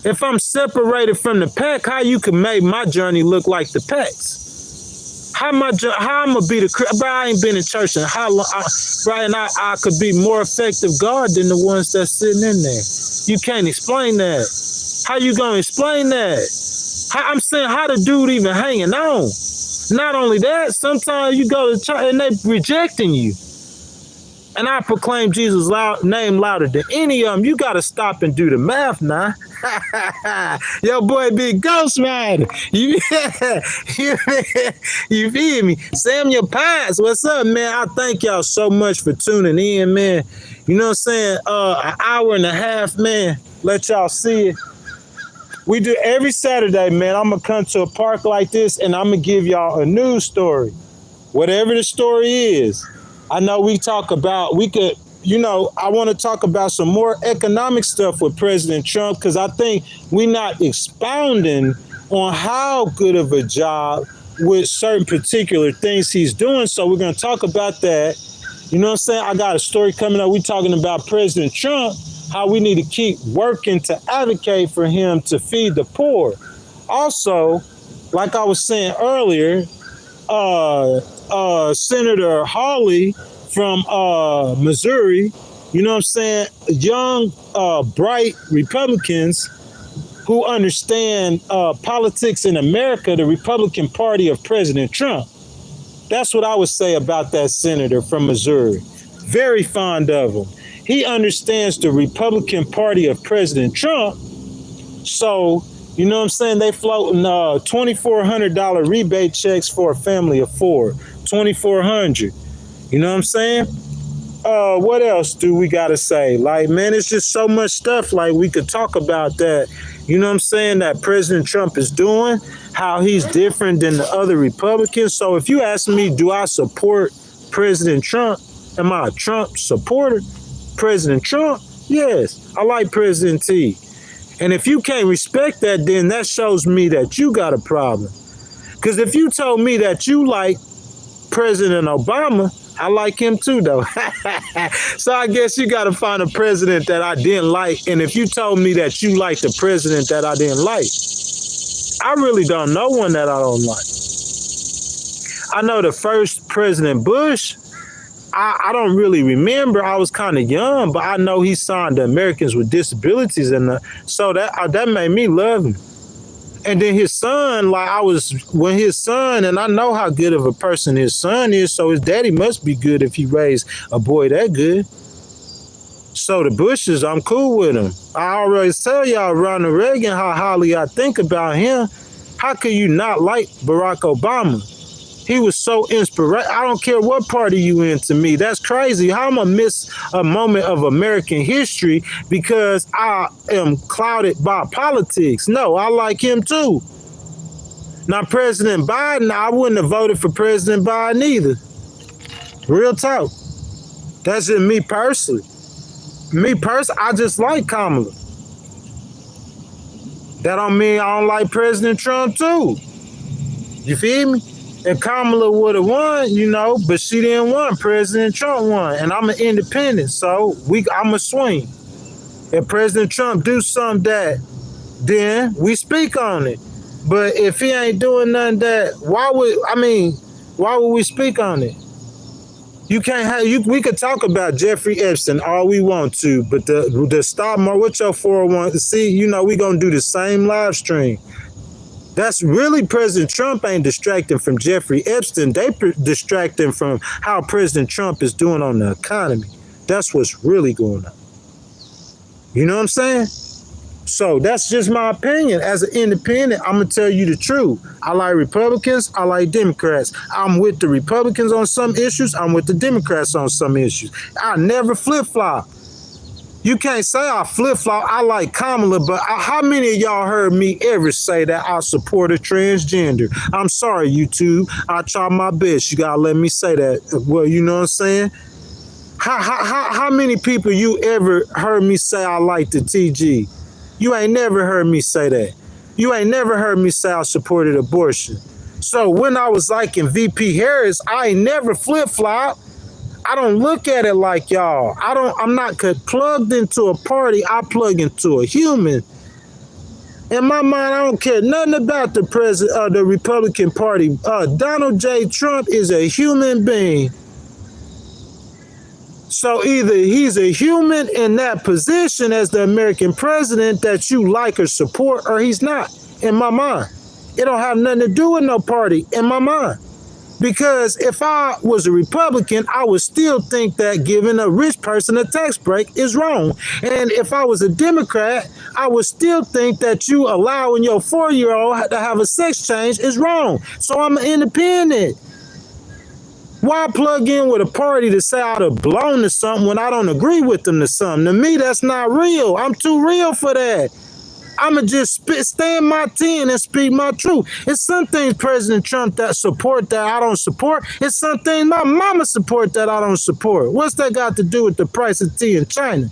If I'm separated from the pack, how you can make my journey look like the pack's? How I'm gonna be the, bro, I ain't been in church and how long, bro, and I could be more effective God than the ones that's sitting in there. You can't explain that. How you gonna explain that? I'm saying, how the dude even hanging on? Not only that, sometimes you go to church and they rejecting you. And I proclaim Jesus' name louder than any of them. You got to stop and do the math now. Yo, boy, big Ghost Rider. You feel me? Samuel Pines, what's up, man? I thank y'all so much for tuning in, man. You know what I'm saying? An hour and a half, man. Let y'all see it. We do every Saturday, man. I'm going to come to a park like this, and I'm going to give y'all a news story. Whatever the story is. I know we talk about, I want to talk about some more economic stuff with President Trump, because I think we're not expounding on how good of a job with certain particular things he's doing. So we're going to talk about that. You know what I'm saying? I got a story coming up. We're talking about President Trump, how we need to keep working to advocate for him to feed the poor. Also, like I was saying earlier, Senator Hawley from Missouri, you know what I'm saying? Young, bright Republicans who understand politics in America, the Republican Party of President Trump. That's what I would say about that senator from Missouri. Very fond of him. He understands the Republican Party of President Trump. So, you know what I'm saying? They floating $2,400 rebate checks for a family of four. $2,400. You know what I'm saying? What else do we got to say? Like, man, it's just so much stuff like we could talk about that. You know what I'm saying? That President Trump is doing, how he's different than the other Republicans. So if you ask me, do I support President Trump? Am I a Trump supporter? President Trump? Yes. I like President T. And if you can't respect that, then that shows me that you got a problem. Because if you told me that you like President Obama, I like him too, though. So I guess you got to find a president that I didn't like. And if you told me that you like the president that I didn't like, I really don't know one that I don't like. I know the first President Bush, I don't really remember. I was kind of young, but I know he signed the Americans with Disabilities, and so that made me love him. And then his son, when his son, and I know how good of a person his son is, so his daddy must be good if he raised a boy that good. So the Bushes, I'm cool with him. I always tell y'all, Ronald Reagan, how highly I think about him. How can you not like Barack Obama? He was so inspirational. I don't care what party you in to me. That's crazy. How am I miss a moment of American history because I am clouded by politics? No, I like him too. Now, President Biden, I wouldn't have voted for President Biden either. Real talk. That's just me personally. I just like Kamala. That don't mean I don't like President Trump too. You feel me? And Kamala would have won, you know, but she didn't want. President Trump won. And I'm an independent, so I'm a swing. If President Trump do something that, then we speak on it. But if he ain't doing nothing that, why would we speak on it? You can't have you. We could talk about Jeffrey Epstein all we want to, but the stock market, what your 401? See, we gonna do the same live stream. That's really President Trump ain't distracting from Jeffrey Epstein. They distracting from how President Trump is doing on the economy. That's what's really going on. You know what I'm saying? So that's just my opinion. As an independent, I'm going to tell you the truth. I like Republicans. I like Democrats. I'm with the Republicans on some issues. I'm with the Democrats on some issues. I never flip-flop. You can't say I flip-flop. I like Kamala, but how many of y'all heard me ever say that I support a transgender? I'm sorry, YouTube. I try my best. You got to let me say that. Well, you know what I'm saying? How many people you ever heard me say I like the TG? You ain't never heard me say that. You ain't never heard me say I supported abortion. So when I was liking VP Harris, I ain't never flip-flop. I don't look at it like y'all. I'm not plugged into a party. I plug into a human. In my mind, I don't care nothing about the president of the Republican Party. Donald J. Trump is a human being. So either he's a human in that position as the American president that you like or support, or he's not, in my mind. It don't have nothing to do with no party, in my mind. Because if I was a Republican, I would still think that giving a rich person a tax break is wrong. And if I was a Democrat, I would still think that you allowing your 4-year-old to have a sex change is wrong. So I'm an independent. Why plug in with a party to say I'd have blown to something when I don't agree with them to something? To me, that's not real. I'm too real for that. I'ma just stay in my 10 and speak my truth. It's some things President Trump that support that I don't support. It's some things my mama support that I don't support. What's that got to do with the price of tea in China?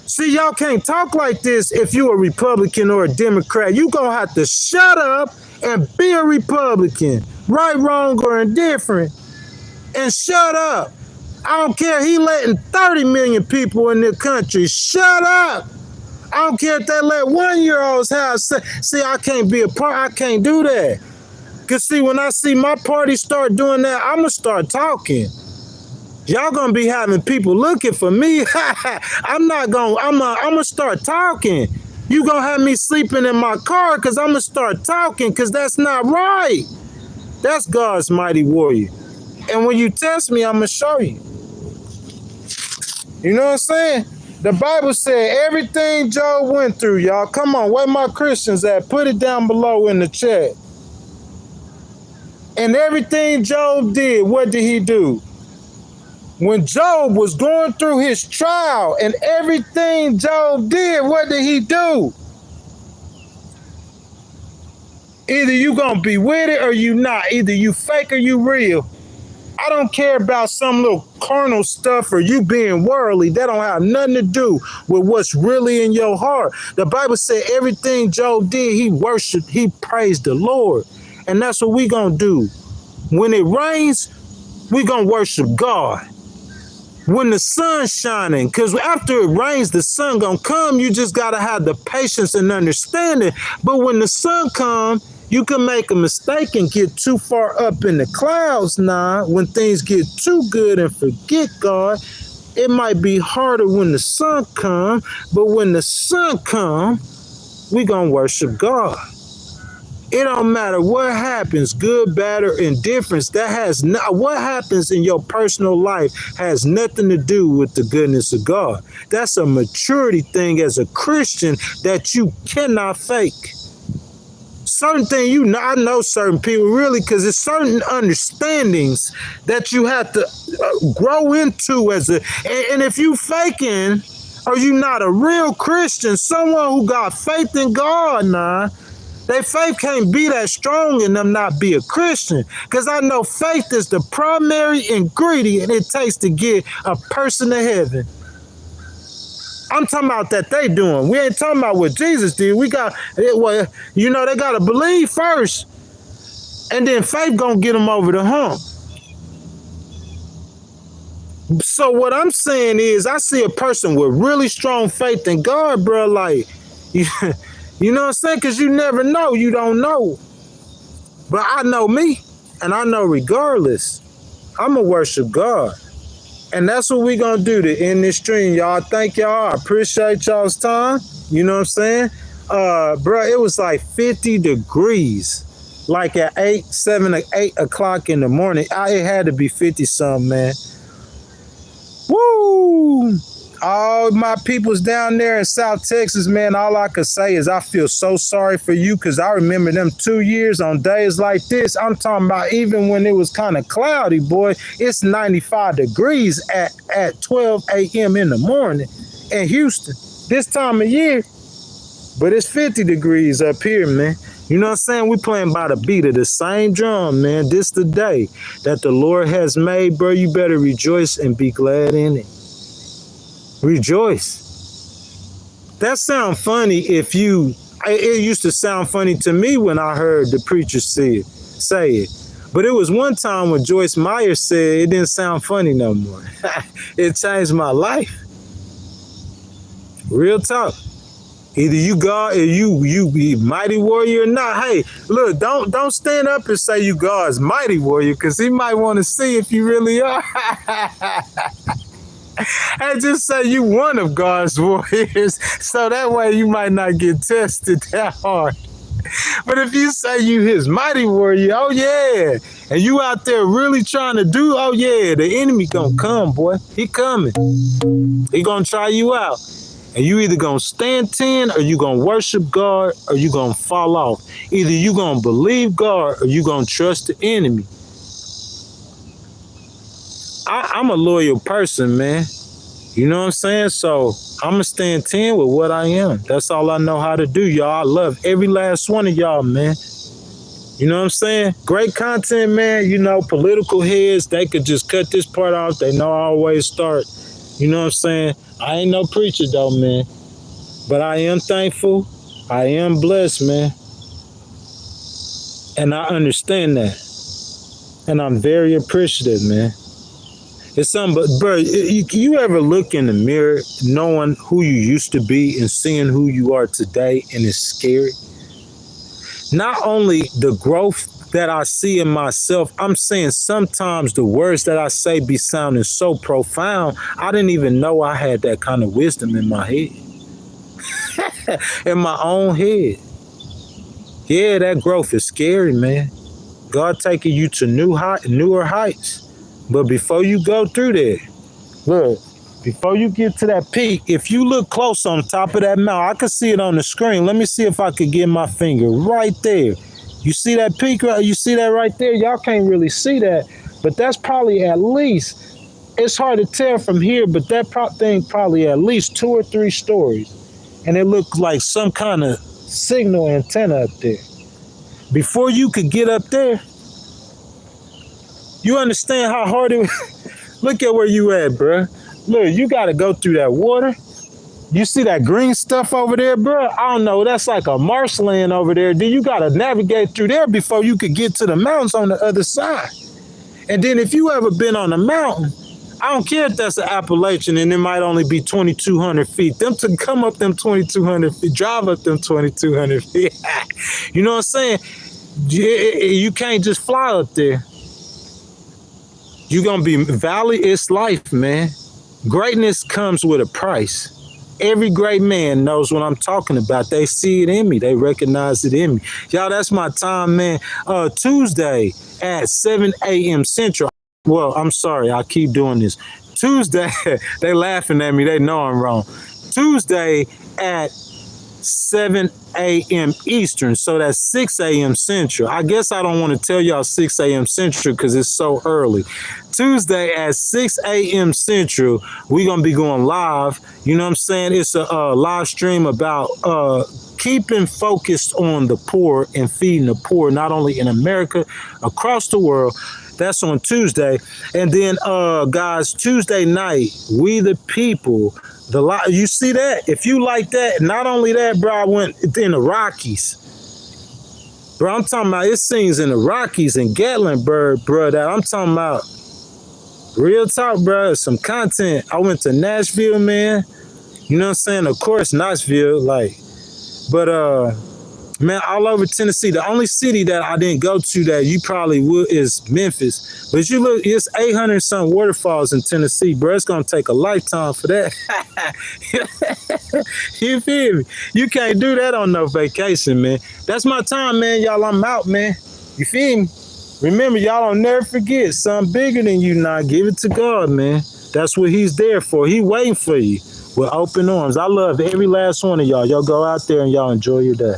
See, y'all can't talk like this if you a Republican or a Democrat. You gonna have to shut up and be a Republican. Right, wrong, or indifferent. And shut up. I don't care. He letting 30 million people in the country. Shut up. I don't care if they let 1-year-olds have sex. See, I can't be a part. I can't do that. Because see, when I see my party start doing that, I'm going to start talking. Y'all going to be having people looking for me. I'm going to start talking. You going to have me sleeping in my car because I'm going to start talking because that's not right. That's God's mighty warrior. And when you test me, I'm going to show you. You know what I'm saying? The Bible said everything Job went through, y'all. Come on, where my Christians at? Put it down below in the chat. And everything Job did, what did he do? When Job was going through his trial and everything Job did, what did he do? Either you gonna be with it or you not. Either you fake or you real. I don't care about some little carnal stuff or you being worldly. That don't have nothing to do with what's really in your heart. The Bible said everything Job did, he worshiped, he praised the Lord. And that's what we gonna do. When it rains, we gonna worship God. When the sun's shining, because after it rains, the sun gonna come. You just gotta have the patience and understanding. But when the sun comes, you can make a mistake and get too far up in the clouds now. When things get too good and forget God, it might be harder when the sun comes. But when the sun comes, we gonna worship God. It don't matter what happens, good, bad, or indifference. What happens in your personal life has nothing to do with the goodness of God. That's a maturity thing as a Christian that you cannot fake. Certain things, I know certain people really, because it's certain understandings that you have to grow into and if you faking or you not a real Christian, someone who got faith in God now, their faith can't be that strong in them not be a Christian. Because I know faith is the primary ingredient it takes to get a person to heaven. I'm talking about that they doing. We ain't talking about what Jesus did. They got to believe first. And then faith gonna get them over the hump. So what I'm saying is I see a person with really strong faith in God, bro, like, you know what I'm saying? Because you never know. You don't know. But I know me, and I know regardless. I'ma worship God. And that's what we gonna do to end this stream, y'all. Thank y'all. I appreciate y'all's time. You know what I'm saying? Bro, it was like 50 degrees. Like at 8 o'clock in the morning. It had to be 50 something, man. Woo! All my peoples down there in South Texas, man, all I could say is I feel so sorry for you because I remember them 2 years on days like this. I'm talking about even when it was kind of cloudy, boy, it's 95 degrees at 12 a.m. in the morning in Houston this time of year. But it's 50 degrees up here, man. You know what I'm saying? We playing by the beat of the same drum, man. This the day that the Lord has made, bro. You better rejoice and be glad in it. Rejoice. That sound funny if you, it used to sound funny to me when I heard the preacher say it. But it was one time when Joyce Meyer said it didn't sound funny no more. It changed my life. Real talk. Either you God or you mighty warrior or not. Hey, look, don't stand up and say you God's mighty warrior because he might want to see if you really are. And just say you one of God's warriors, so that way you might not get tested that hard. But if you say you his mighty warrior, oh yeah, and you out there really trying to do, oh yeah, the enemy gonna come, boy. He coming. He gonna try you out. And you either gonna stand 10 or you gonna worship God or you gonna fall off. Either you gonna believe God or you gonna trust the enemy. I'm a loyal person, man. You know what I'm saying? So I'm going to stand 10 with what I am. That's all I know how to do, y'all. I love every last one of y'all, man. You know what I'm saying? Great content, man. You know, political heads, they could just cut this part off. They know I always start. You know what I'm saying? I ain't no preacher, though, man. But I am thankful. I am blessed, man. And I understand that. And I'm very appreciative, man. It's something, but bro, you ever look in the mirror knowing who you used to be and seeing who you are today, and it's scary? Not only the growth that I see in myself, I'm saying sometimes the words that I say be sounding so profound, I didn't even know I had that kind of wisdom in my head. In my own head. Yeah, that growth is scary, man. God taking you to newer heights. But before you go through there, look, before you get to that peak, if you look close on top of that mountain, I can see it on the screen. Let me see if I could get my finger right there. You see that peak? You see that right there? Y'all can't really see that, but that's probably at least, it's hard to tell from here, but that thing probably at least 2 or 3 stories. And it looked like some kind of signal antenna up there. Before you could get up there, you understand how hard it was? Look at where you at, bro. Look, you got to go through that water. You see that green stuff over there, bro? I don't know. That's like a marshland over there. Then you got to navigate through there before you could get to the mountains on the other side. And then if you ever been on a mountain, I don't care if that's an Appalachian and it might only be 2,200 feet. Them to come up them 2,200 feet, drive up them 2,200 feet. You know what I'm saying? You can't just fly up there. You're going to be valley. It's life, man. Greatness comes with a price. Every great man knows what I'm talking about. They see it in me. They recognize it in me. Y'all, that's my time, man. Tuesday at 7 a.m. Central. Well, I'm sorry. I keep doing this. Tuesday, they laughing at me. They know I'm wrong. Tuesday at 7 a.m. Eastern, so that's 6 a.m. Central. I guess I don't want to tell y'all 6 a.m. Central because it's so early. Tuesday at 6 a.m. Central, we're going to be going live. You know what I'm saying? It's a live stream about keeping focused on the poor and feeding the poor, not only in America, across the world. That's on Tuesday. And then, guys, Tuesday night, We the People. You see that? If you like that, not only that, bro, I went in the Rockies. Bro, I'm talking about, it scenes in the Rockies and Gatlinburg, bro, that I'm talking about. Real talk, bro, some content. I went to Nashville, man. You know what I'm saying? Of course, Knoxville, like, but Man, all over Tennessee. The only city that I didn't go to that you probably would is Memphis. But you look, it's 800 some waterfalls in Tennessee, bro. It's gonna take a lifetime for that. You feel me? You can't do that on no vacation, man. That's my time, man. Y'all, I'm out, man. You feel me? Remember, y'all don't never forget something bigger than you now. Give it to God, man. That's what he's there for. He waiting for you with open arms. I love every last one of y'all. Y'all go out there and y'all enjoy your day.